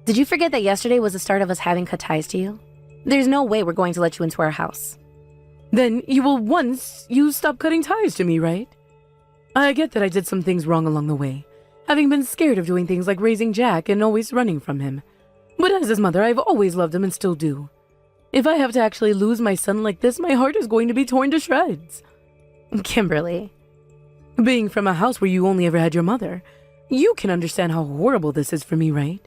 Did you forget that yesterday was the start of us having cut ties to you? There's no way we're going to let you into our house. Then you will once you stop cutting ties to me, right? I get that I did some things wrong along the way, having been scared of doing things like raising Jack and always running from him. But as his mother, I've always loved him and still do. If I have to actually lose my son like this, my heart is going to be torn to shreds. Kimberly. Being from a house where you only ever had your mother, you can understand how horrible this is for me, right?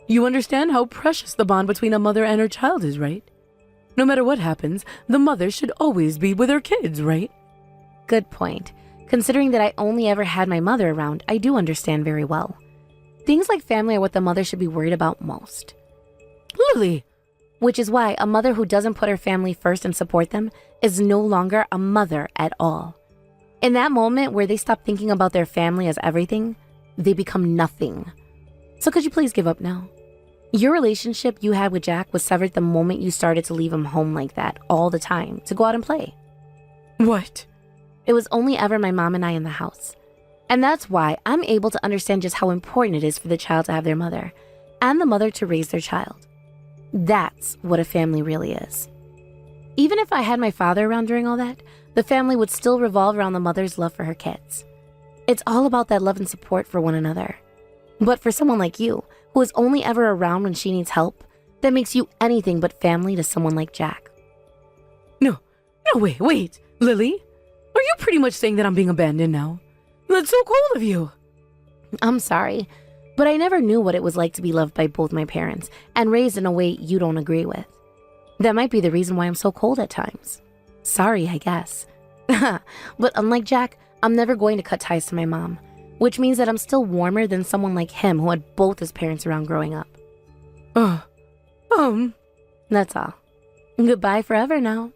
You understand how precious the bond between a mother and her child is, right? No matter what happens, the mother should always be with her kids, right? Good point. Considering that I only ever had my mother around, I do understand very well. Things like family are what the mother should be worried about most. Lily! Which is why a mother who doesn't put her family first and support them is no longer a mother at all. In that moment where they stop thinking about their family as everything, they become nothing. So could you please give up now? Your relationship you had with Jack was severed the moment you started to leave him home like that all the time to go out and play. What? It was only ever my mom and I in the house. And that's why I'm able to understand just how important it is for the child to have their mother, and the mother to raise their child. That's what a family really is. Even if I had my father around during all that, the family would still revolve around the mother's love for her kids. It's all about that love and support for one another. But for someone like you, who is only ever around when she needs help, that makes you anything but family to someone like Jack. No, wait. Lily? Are you pretty much saying that I'm being abandoned now? That's so cold of you. I'm sorry, but I never knew what it was like to be loved by both my parents and raised in a way you don't agree with. That might be the reason why I'm so cold at times. Sorry, I guess. But unlike Jack, I'm never going to cut ties to my mom, which means that I'm still warmer than someone like him who had both his parents around growing up. That's all. Goodbye forever now.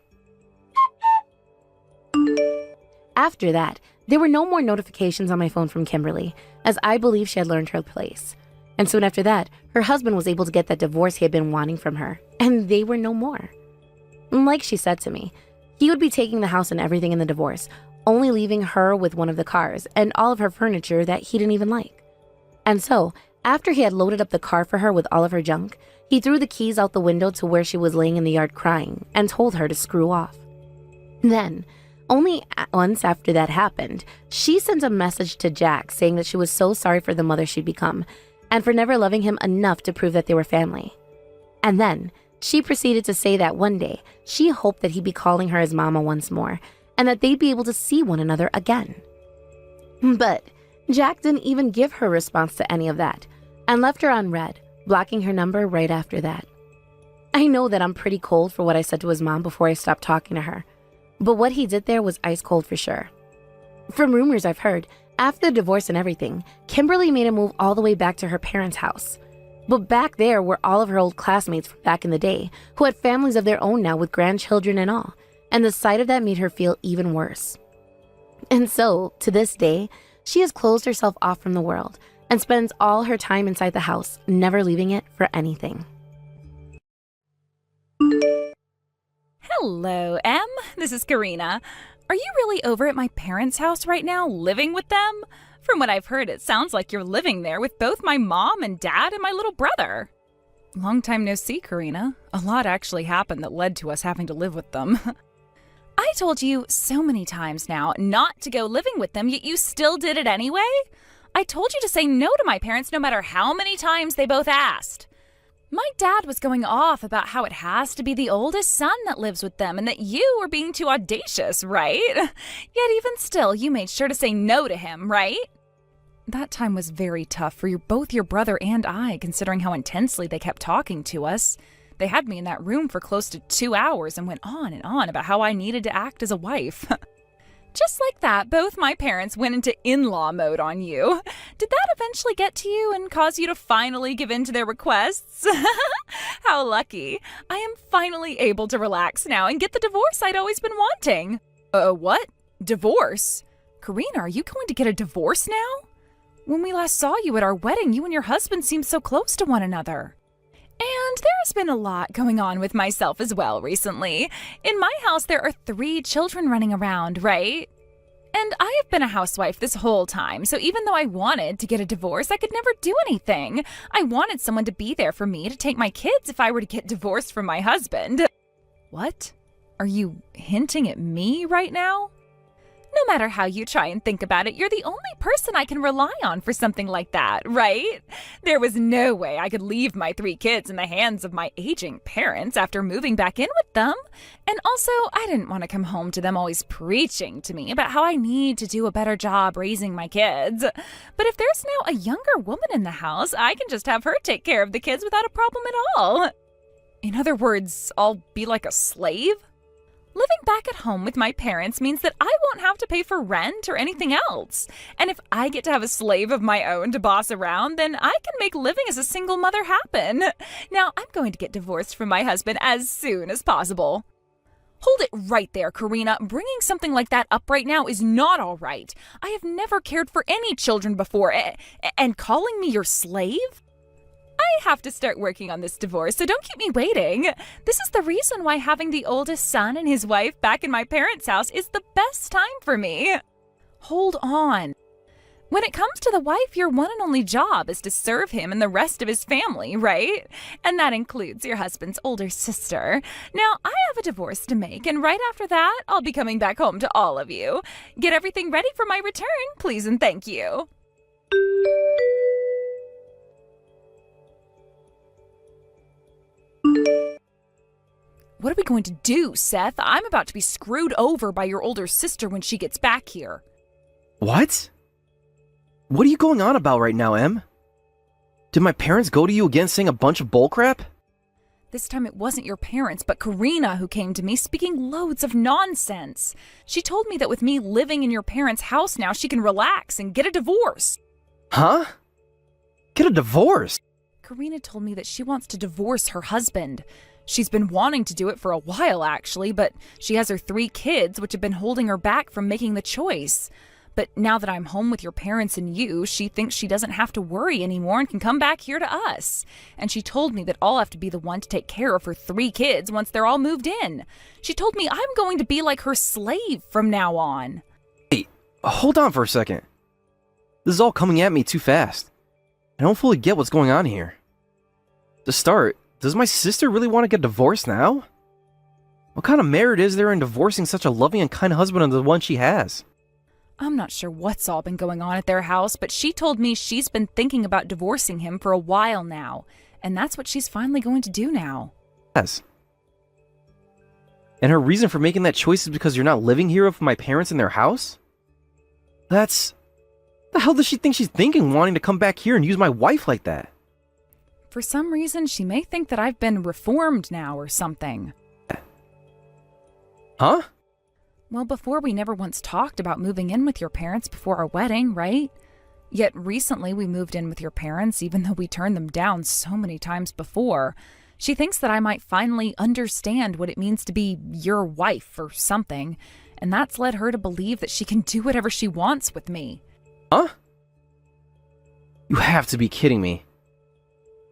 After that, there were no more notifications on my phone from Kimberly, as I believe she had learned her place. And soon after that, her husband was able to get that divorce he had been wanting from her, and they were no more. Like she said to me, he would be taking the house and everything in the divorce, only leaving her with one of the cars and all of her furniture that he didn't even like. And so, after he had loaded up the car for her with all of her junk, he threw the keys out the window to where she was laying in the yard crying and told her to screw off. Then, only once after that happened, she sent a message to Jack saying that she was so sorry for the mother she'd become and for never loving him enough to prove that they were family. And then, she proceeded to say that one day, she hoped that he'd be calling her his mama once more and that they'd be able to see one another again. But Jack didn't even give her a response to any of that and left her on read, blocking her number right after that. I know that I'm pretty cold for what I said to his mom before I stopped talking to her, but what he did there was ice cold for sure. From rumors I've heard, after the divorce and everything, Kimberly made a move all the way back to her parents' house. But back there were all of her old classmates from back in the day, who had families of their own now with grandchildren and all, and the sight of that made her feel even worse. And so, to this day, she has closed herself off from the world and spends all her time inside the house, never leaving it for anything. Hello, Em. This is Karina. Are you really over at my parents' house right now, living with them? From what I've heard, it sounds like you're living there with both my mom and dad and my little brother. Long time no see, Karina. A lot actually happened that led to us having to live with them. I told you so many times now not to go living with them, yet you still did it anyway? I told you to say no to my parents no matter how many times they both asked. My dad was going off about how it has to be the oldest son that lives with them and that you were being too audacious, right? Yet even still, you made sure to say no to him, right? That time was very tough for both your brother and I, considering how intensely they kept talking to us. They had me in that room for close to 2 hours and went on and on about how I needed to act as a wife. Just like that, both my parents went into in-law mode on you. Did that eventually get to you and cause you to finally give in to their requests? How lucky. I am finally able to relax now and get the divorce I'd always been wanting. What? Divorce? Karina, are you going to get a divorce now? When we last saw you at our wedding, you and your husband seemed so close to one another. And there's been a lot going on with myself as well recently. In my house, there are 3 children running around, right? And I have been a housewife this whole time, so even though I wanted to get a divorce, I could never do anything. I wanted someone to be there for me to take my kids if I were to get divorced from my husband. What? Are you hinting at me right now? No matter how you try and think about it, you're the only person I can rely on for something like that, right? There was no way I could leave my 3 kids in the hands of my aging parents after moving back in with them. And also, I didn't want to come home to them always preaching to me about how I need to do a better job raising my kids. But if there's now a younger woman in the house, I can just have her take care of the kids without a problem at all. In other words, I'll be like a slave? Living back at home with my parents means that I won't have to pay for rent or anything else. And if I get to have a slave of my own to boss around, then I can make living as a single mother happen. Now, I'm going to get divorced from my husband as soon as possible. Hold it right there, Karina. Bringing something like that up right now is not all right. I have never cared for any children before, and calling me your slave? I have to start working on this divorce, so don't keep me waiting. This is the reason why having the oldest son and his wife back in my parents' house is the best time for me. Hold on. When it comes to the wife, your one and only job is to serve him and the rest of his family, right? And that includes your husband's older sister. Now, I have a divorce to make, and right after that, I'll be coming back home to all of you. Get everything ready for my return, please and thank you. What are we going to do, Seth? I'm about to be screwed over by your older sister when she gets back here. What? What are you going on about right now, Em? Did my parents go to you again saying a bunch of bullcrap? This time it wasn't your parents, but Karina who came to me speaking loads of nonsense. She told me that with me living in your parents' house now, she can relax and get a divorce. Huh? Get a divorce? Karina told me that she wants to divorce her husband. She's been wanting to do it for a while, actually, but she has her 3 kids, which have been holding her back from making the choice. But now that I'm home with your parents and you, she thinks she doesn't have to worry anymore and can come back here to us. And she told me that I'll have to be the one to take care of her 3 kids once they're all moved in. She told me I'm going to be like her slave from now on. Hey, hold on for a second. This is all coming at me too fast. I don't fully get what's going on here. To start, does my sister really want to get divorced now? What kind of merit is there in divorcing such a loving and kind husband as the one she has? I'm not sure what's all been going on at their house, but she told me she's been thinking about divorcing him for a while now, and that's what she's finally going to do now. Yes. And her reason for making that choice is because you're not living here with my parents in their house? That's... The hell does she think she's thinking, wanting to come back here and use my wife like that? For some reason, she may think that I've been reformed now or something. Huh? Well, before we never once talked about moving in with your parents before our wedding, right? Yet recently we moved in with your parents, even though we turned them down so many times before. She thinks that I might finally understand what it means to be your wife or something, and that's led her to believe that she can do whatever she wants with me. Huh? You have to be kidding me.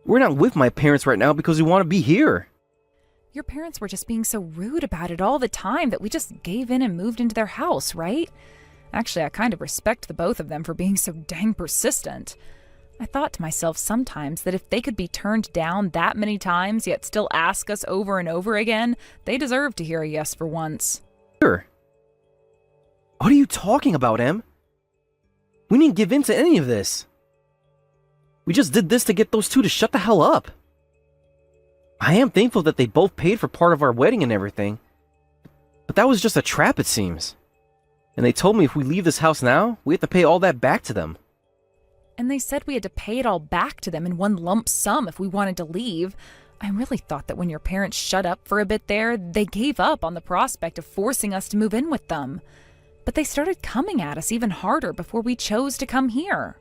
We're not with my parents right now because we want to be here. Your parents were just being so rude about it all the time that we just gave in and moved into their house, right? Actually, I kind of respect the both of them for being so dang persistent. I thought to myself sometimes that if they could be turned down that many times yet still ask us over and over again, they deserve to hear a yes for once. Sure. What are you talking about, Em? We didn't give in to any of this. We just did this to get those 2 to shut the hell up. I am thankful that they both paid for part of our wedding and everything. But that was just a trap, it seems. And they told me if we leave this house now, we have to pay all that back to them. And they said we had to pay it all back to them in one lump sum if we wanted to leave. I really thought that when your parents shut up for a bit there, they gave up on the prospect of forcing us to move in with them. But they started coming at us even harder before we chose to come here.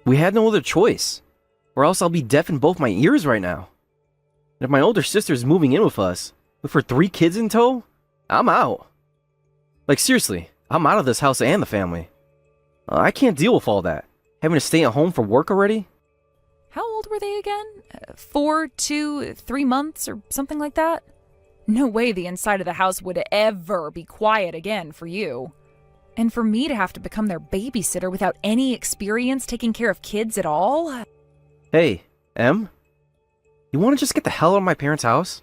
We had no other choice. Or else I'll be deaf in both my ears right now. And if my older sister's moving in with us, with her 3 kids in tow, I'm out. Like seriously, I'm out of this house and the family. I can't deal with all that. Having to stay at home for work already? How old were they again? 4, 2, 3 months or something like that? No way the inside of the house would ever be quiet again for you. And for me to have to become their babysitter without any experience taking care of kids at all? Hey, Em? You want to just get the hell out of my parents' house?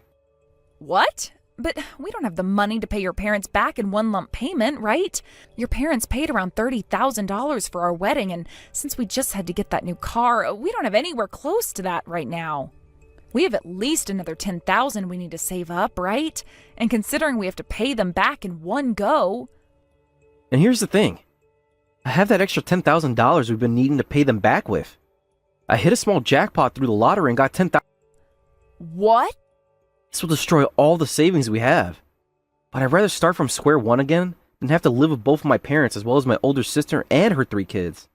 What? But we don't have the money to pay your parents back in one lump payment, right? Your parents paid around $30,000 for our wedding, and since we just had to get that new car, we don't have anywhere close to that right now. We have at least another $10,000 we need to save up, right? And considering we have to pay them back in one go... And here's the thing. I have that extra $10,000 we've been needing to pay them back with. I hit a small jackpot through the lottery and got $10,000. What? This will destroy all the savings we have. But I'd rather start from square one again than have to live with both of my parents as well as my older sister and her 3 kids.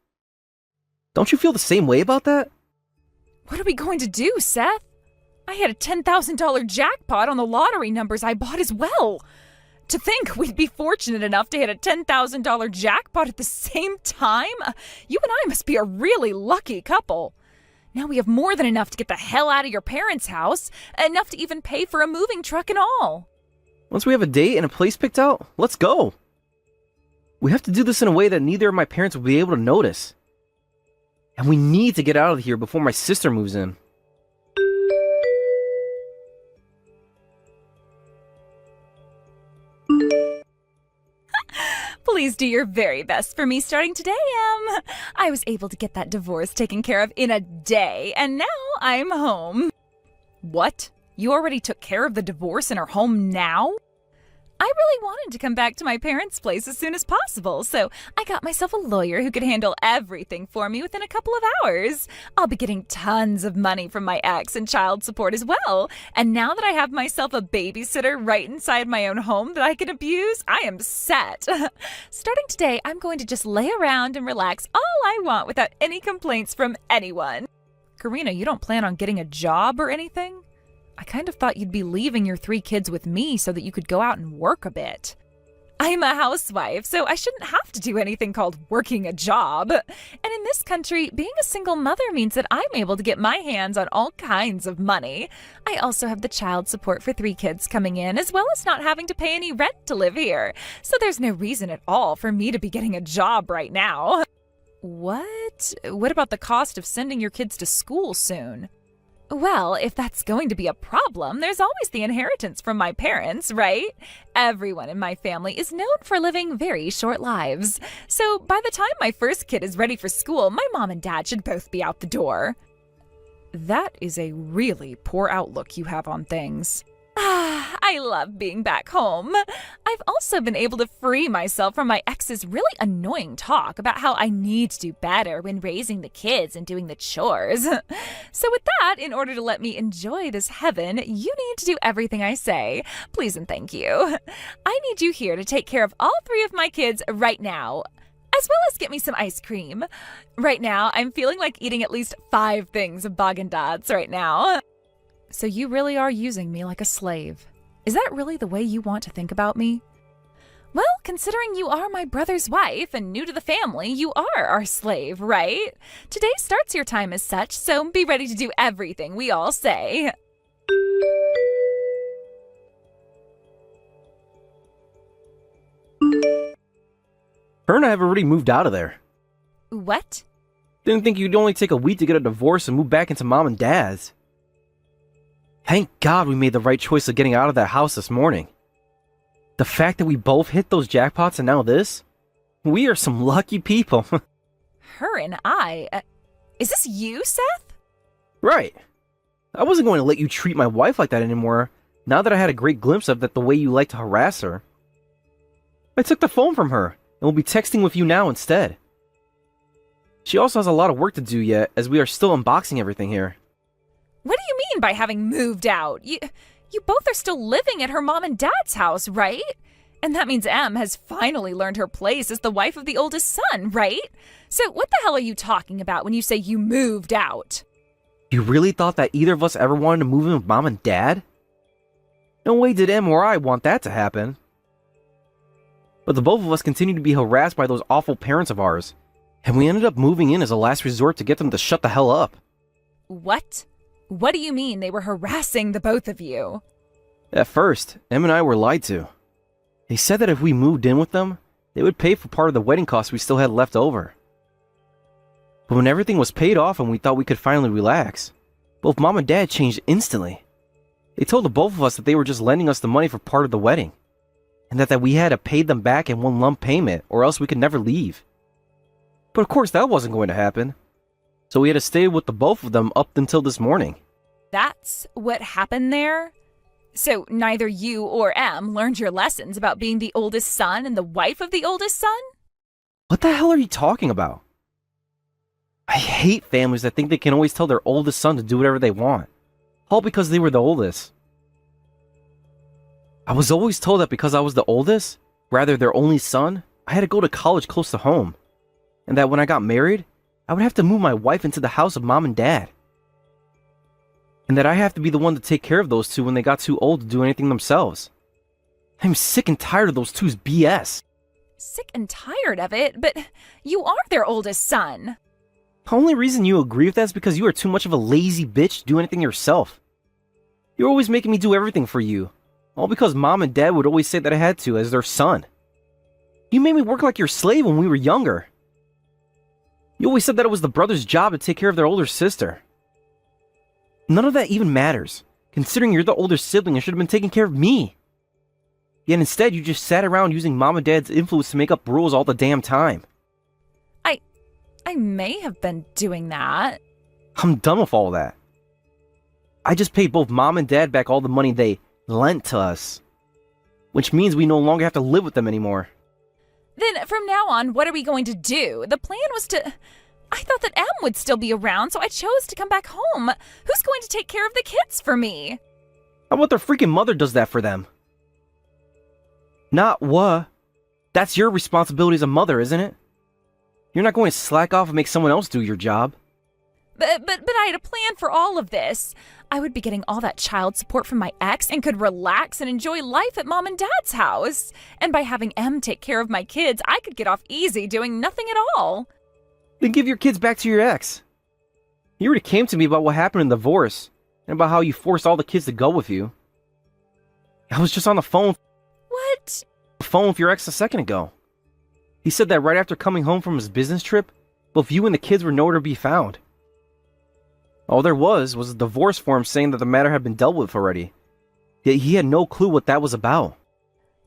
Don't you feel the same way about that? What are we going to do, Seth? I had a $10,000 jackpot on the lottery numbers I bought as well. To think we'd be fortunate enough to hit a $10,000 jackpot at the same time? You and I must be a really lucky couple. Now we have more than enough to get the hell out of your parents' house, enough to even pay for a moving truck and all. Once we have a date and a place picked out, let's go. We have to do this in a way that neither of my parents will be able to notice. And we need to get out of here before my sister moves in. Please do your very best for me starting today, Em. I was able to get that divorce taken care of in a day, and now I'm home. What? You already took care of the divorce and are home now? I really wanted to come back to my parents' place as soon as possible, so I got myself a lawyer who could handle everything for me within a couple of hours. I'll be getting tons of money from my ex and child support as well, and now that I have myself a babysitter right inside my own home that I can abuse, I am set. Starting today, I'm going to just lay around and relax all I want without any complaints from anyone. Karina, you don't plan on getting a job or anything? I kind of thought you'd be leaving your 3 kids with me so that you could go out and work a bit. I'm a housewife, so I shouldn't have to do anything called working a job. And in this country, being a single mother means that I'm able to get my hands on all kinds of money. I also have the child support for 3 kids coming in, as well as not having to pay any rent to live here. So there's no reason at all for me to be getting a job right now. What? What about the cost of sending your kids to school soon? Well, if that's going to be a problem, there's always the inheritance from my parents, right? Everyone in my family is known for living very short lives. So by the time my first kid is ready for school, my mom and dad should both be out the door. That is a really poor outlook you have on things. I love being back home. I've also been able to free myself from my ex's really annoying talk about how I need to do better when raising the kids and doing the chores. So with that, in order to let me enjoy this heaven, you need to do everything I say. Please and thank you. I need you here to take care of all 3 of my kids right now, as well as get me some ice cream. Right now, I'm feeling like eating at least 5 things of Haagen-Dazs right now. So you really are using me like a slave. Is that really the way you want to think about me? Well, considering you are my brother's wife and new to the family, you are our slave, right? Today starts your time as such, so be ready to do everything we all say. Her and I have already moved out of there. What? Didn't think you'd only take a week to get a divorce and move back into mom and dad's. Thank God we made the right choice of getting out of that house this morning. The fact that we both hit those jackpots and now this? We are some lucky people. Her and I? Is this you, Seth? Right. I wasn't going to let you treat my wife like that anymore, now that I had a great glimpse of that the way you like to harass her. I took the phone from her, and will be texting with you now instead. She also has a lot of work to do yet, as we are still unboxing everything here. What do you mean by having moved out? You both are still living at her mom and dad's house, right? And that means Em has finally learned her place as the wife of the oldest son, right? So what the hell are you talking about when you say you moved out? You really thought that either of us ever wanted to move in with mom and dad? No way did Em or I want that to happen. But the both of us continued to be harassed by those awful parents of ours, and we ended up moving in as a last resort to get them to shut the hell up. What? What do you mean they were harassing the both of you? At first, Em and I were lied to. They said that if we moved in with them, they would pay for part of the wedding costs we still had left over. But when everything was paid off and we thought we could finally relax, both mom and dad changed instantly. They told the both of us that they were just lending us the money for part of the wedding, and that we had to pay them back in one lump payment or else we could never leave. But of course that wasn't going to happen. So we had to stay with the both of them up until this morning. That's what happened there? So neither you or Em learned your lessons about being the oldest son and the wife of the oldest son? What the hell are you talking about? I hate families that think they can always tell their oldest son to do whatever they want, all because they were the oldest. I was always told that because I was the oldest, rather their only son, I had to go to college close to home, and that when I got married, I would have to move my wife into the house of mom and dad. And that I have to be the one to take care of those two when they got too old to do anything themselves. I'm sick and tired of those two's BS. Sick and tired of it, but you are their oldest son. The only reason you agree with that is because you are too much of a lazy bitch to do anything yourself. You're always making me do everything for you. All because mom and dad would always say that I had to as their son. You made me work like your slave when we were younger. You always said that it was the brother's job to take care of their older sister. None of that even matters, considering you're the older sibling and should have been taking care of me. Yet instead you just sat around using mom and dad's influence to make up rules all the damn time. I may have been doing that. I'm done with all that. I just paid both mom and dad back all the money they lent to us. Which means we no longer have to live with them anymore. Then from now on, what are we going to do? The plan was to... I thought that Em would still be around, so I chose to come back home. Who's going to take care of the kids for me? How about their freaking mother does that for them? Not what? That's your responsibility as a mother, isn't it? You're not going to slack off and make someone else do your job. But I had a plan for all of this. I would be getting all that child support from my ex and could relax and enjoy life at mom and dad's house. And by having Em take care of my kids, I could get off easy doing nothing at all. Then give your kids back to your ex. You already came to me about what happened in the divorce, and about how you forced all the kids to go with you. I was just on the phone What? with your ex a second ago. He said that right after coming home from his business trip, both you and the kids were nowhere to be found. All there was a divorce form saying that the matter had been dealt with already. Yet he had no clue what that was about.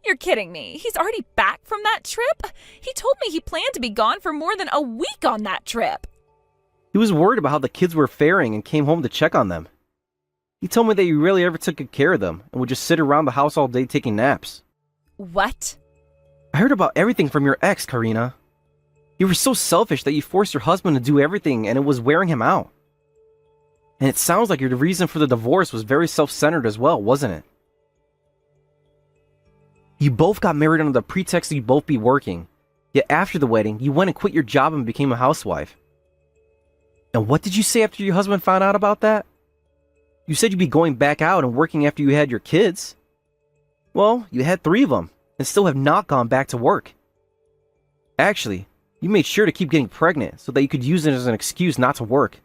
You're kidding me. He's already back from that trip? He told me he planned to be gone for more than a week on that trip. He was worried about how the kids were faring and came home to check on them. He told me that you rarely ever took good care of them and would just sit around the house all day taking naps. What? I heard about everything from your ex, Karina. You were so selfish that you forced your husband to do everything and it was wearing him out. And it sounds like your reason for the divorce was very self-centered as well, wasn't it? You both got married under the pretext that you'd both be working. Yet after the wedding, you went and quit your job and became a housewife. And what did you say after your husband found out about that? You said you'd be going back out and working after you had your kids. Well, you had 3 of them, and still have not gone back to work. Actually, you made sure to keep getting pregnant so that you could use it as an excuse not to work.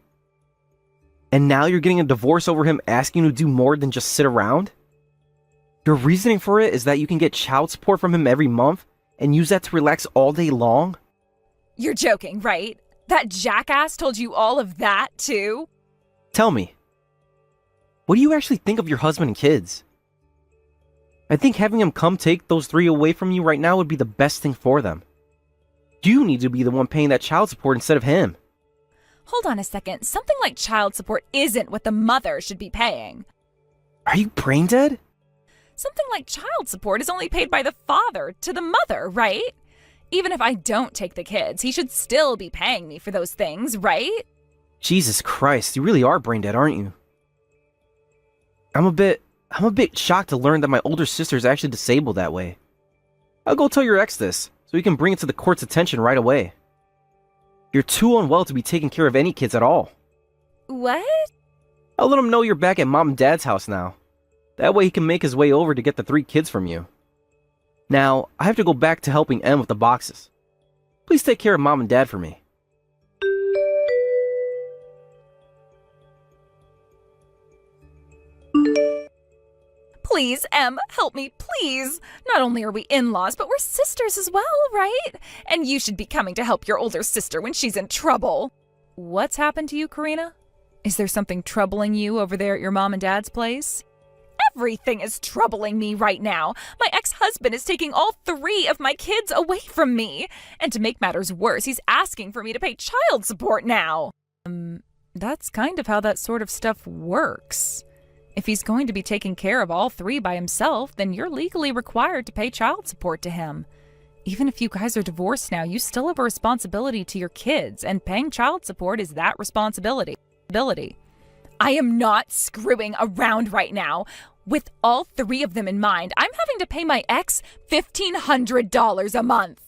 And now you're getting a divorce over him asking you to do more than just sit around? Your reasoning for it is that you can get child support from him every month and use that to relax all day long? You're joking, right? That jackass told you all of that, too? Tell me, what do you actually think of your husband and kids? I think having him come take those 3 away from you right now would be the best thing for them. You need to be the one paying that child support instead of him. Hold on a second. Something like child support isn't what the mother should be paying. Are you brain dead? Something like child support is only paid by the father to the mother, right? Even if I don't take the kids, he should still be paying me for those things, right? Jesus Christ, you really are brain dead, aren't you? I'm a bit shocked to learn that my older sister is actually disabled that way. I'll go tell your ex this, so he can bring it to the court's attention right away. You're too unwell to be taking care of any kids at all. What? I'll let him know you're back at mom and dad's house now. That way he can make his way over to get the 3 kids from you. Now, I have to go back to helping Em with the boxes. Please take care of mom and dad for me. Please, Em, help me, please. Not only are we in-laws, but we're sisters as well, right? And you should be coming to help your older sister when she's in trouble. What's happened to you, Karina? Is there something troubling you over there at your mom and dad's place? Everything is troubling me right now. My ex-husband is taking all 3 of my kids away from me. And to make matters worse, he's asking for me to pay child support now. That's kind of how that sort of stuff works. If he's going to be taking care of all 3 by himself, then you're legally required to pay child support to him. Even if you guys are divorced now, you still have a responsibility to your kids, and paying child support is that responsibility. I am not screwing around right now. With all 3 of them in mind, I'm having to pay my ex $1,500 a month.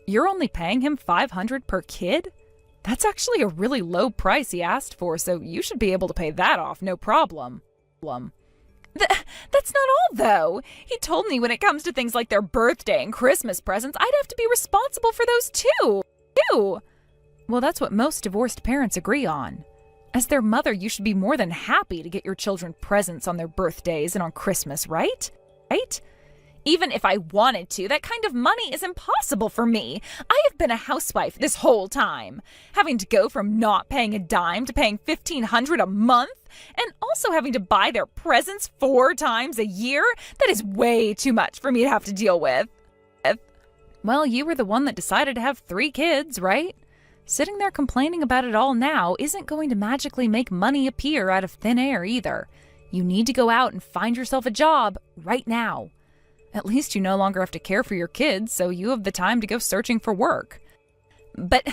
You're only paying him $500 per kid? That's actually a really low price he asked for, so you should be able to pay that off, no problem. That's not all, though. He told me when it comes to things like their birthday and Christmas presents, I'd have to be responsible for those too. Well, that's what most divorced parents agree on. As their mother, you should be more than happy to get your children presents on their birthdays and on Christmas, right? Right? Even if I wanted to, that kind of money is impossible for me. I have been a housewife this whole time, having to go from not paying a dime to paying $1,500 a month, and also having to buy their presents 4 times a year. That is way too much for me to have to deal with. Well, you were the one that decided to have 3 kids, right? Sitting there complaining about it all now isn't going to magically make money appear out of thin air either. You need to go out and find yourself a job right now. At least you no longer have to care for your kids, so you have the time to go searching for work. But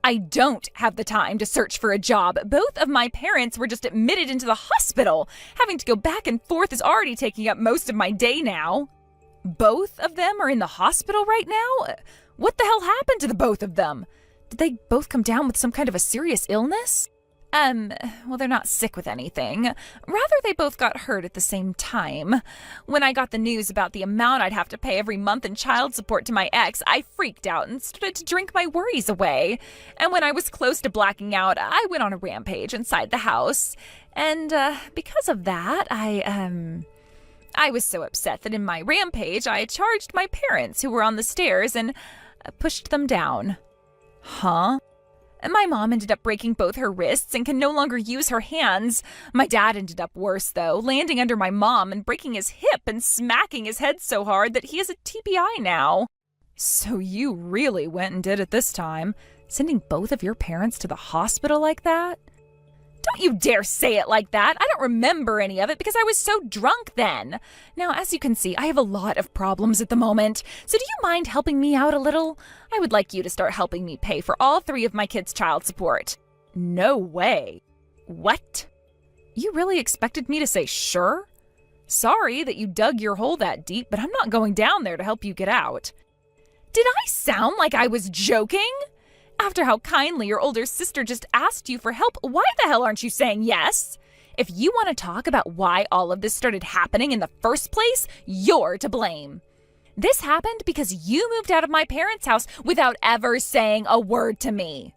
I don't have the time to search for a job. Both of my parents were just admitted into the hospital. Having to go back and forth is already taking up most of my day now. Both of them are in the hospital right now? What the hell happened to the both of them? Did they both come down with some kind of a serious illness? Well, they're not sick with anything. Rather, they both got hurt at the same time. When I got the news about the amount I'd have to pay every month in child support to my ex, I freaked out and started to drink my worries away. And when I was close to blacking out, I went on a rampage inside the house. And, because of that, I was so upset that in my rampage, I charged my parents who were on the stairs and pushed them down. Huh? My mom ended up breaking both her wrists and can no longer use her hands. My dad ended up worse, though, landing under my mom and breaking his hip and smacking his head so hard that he has a TBI now. So you really went and did it this time, sending both of your parents to the hospital like that? Don't you dare say it like that. I don't remember any of it because I was so drunk then. Now, as you can see, I have a lot of problems at the moment. So do you mind helping me out a little? I would like you to start helping me pay for all 3 of my kids' child support. No way. What? You really expected me to say sure? Sorry that you dug your hole that deep, but I'm not going down there to help you get out. Did I sound like I was joking? After how kindly your older sister just asked you for help, why the hell aren't you saying yes? If you want to talk about why all of this started happening in the first place, you're to blame. This happened because you moved out of my parents' house without ever saying a word to me.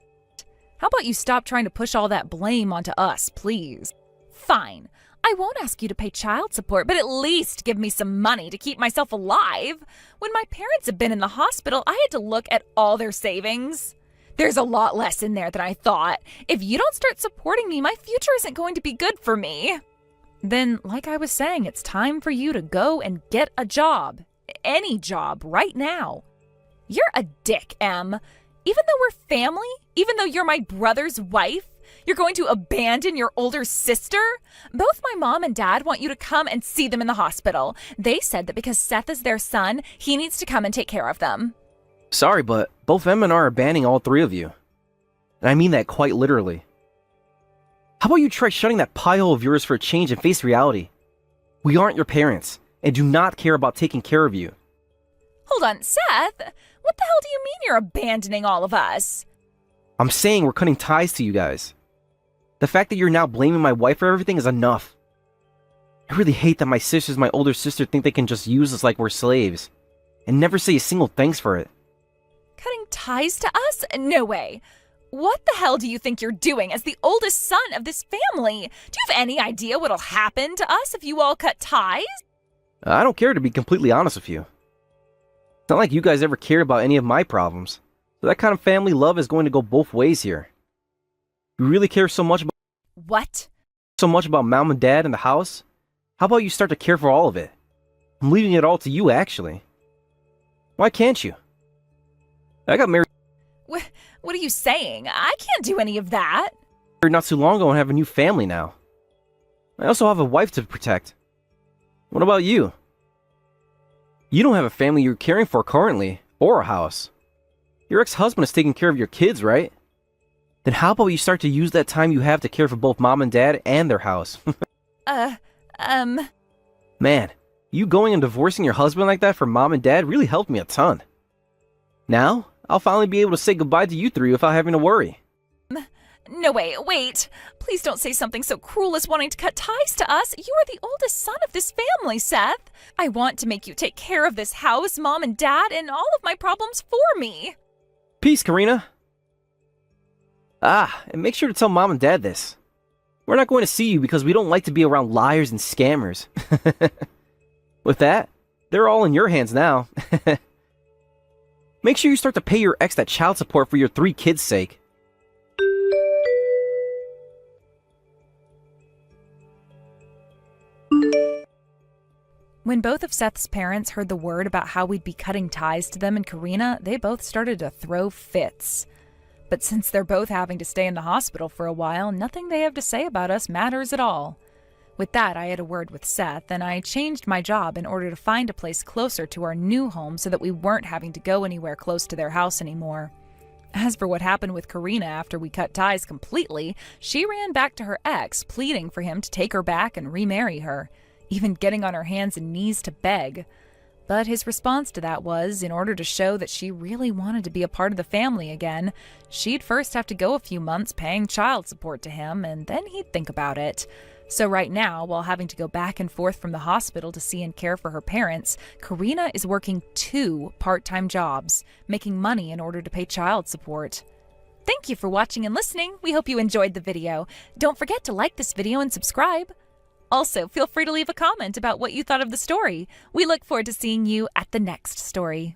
How about you stop trying to push all that blame onto us, please? Fine. I won't ask you to pay child support, but at least give me some money to keep myself alive. When my parents have been in the hospital, I had to look at all their savings. There's a lot less in there than I thought. If you don't start supporting me, my future isn't going to be good for me. Then, like I was saying, it's time for you to go and get a job. Any job, right now. You're a dick, Em. Even though we're family, even though you're my brother's wife, you're going to abandon your older sister? Both my mom and dad want you to come and see them in the hospital. They said that because Seth is their son, he needs to come and take care of them. Sorry, but both Em and I are banning all 3 of you. And I mean that quite literally. How about you try shutting that pie hole of yours for a change and face reality? We aren't your parents, and do not care about taking care of you. Hold on, Seth? What the hell do you mean you're abandoning all of us? I'm saying we're cutting ties to you guys. The fact that you're now blaming my wife for everything is enough. I really hate that my sisters and my older sister think they can just use us like we're slaves, and never say a single thanks for it. Cutting ties to us? No way. What the hell do you think you're doing as the oldest son of this family? Do you have any idea what'll happen to us if you all cut ties? I don't care, to be completely honest with you. It's not like you guys ever cared about any of my problems. So that kind of family love is going to go both ways here. You really care so much about mom and dad in the house? How about you start to care for all of it? I'm leaving it all to you, actually. Why can't you? I got married What are you saying? I can't do any of that. not too long ago and have a new family now. I also have a wife to protect. What about you? You don't have a family you're caring for currently, or a house. Your ex-husband is taking care of your kids, right? Then how about you start to use that time you have to care for both mom and dad and their house? Man, you going and divorcing your husband like that for mom and dad really helped me a ton. Now, I'll finally be able to say goodbye to you 3 without having to worry. No, wait. Please don't say something so cruel as wanting to cut ties to us. You are the oldest son of this family, Seth. I want to make you take care of this house, mom and dad, and all of my problems for me. Peace, Karina. And make sure to tell Mom and Dad this. We're not going to see you because we don't like to be around liars and scammers. With that, they're all in your hands now. Make sure you start to pay your ex that child support for your 3 kids' sake. When both of Seth's parents heard the word about how we'd be cutting ties to them and Karina, they both started to throw fits. But since they're both having to stay in the hospital for a while, nothing they have to say about us matters at all. With that, I had a word with Seth, and I changed my job in order to find a place closer to our new home so that we weren't having to go anywhere close to their house anymore. As for what happened with Karina after we cut ties completely, she ran back to her ex, pleading for him to take her back and remarry her, even getting on her hands and knees to beg. But his response to that was, in order to show that she really wanted to be a part of the family again, she'd first have to go a few months paying child support to him, and then he'd think about it. So right now, while having to go back and forth from the hospital to see and care for her parents, Karina is working 2 part-time jobs, making money in order to pay child support. Thank you for watching and listening. We hope you enjoyed the video. Don't forget to like this video and subscribe. Also, feel free to leave a comment about what you thought of the story. We look forward to seeing you at the next story.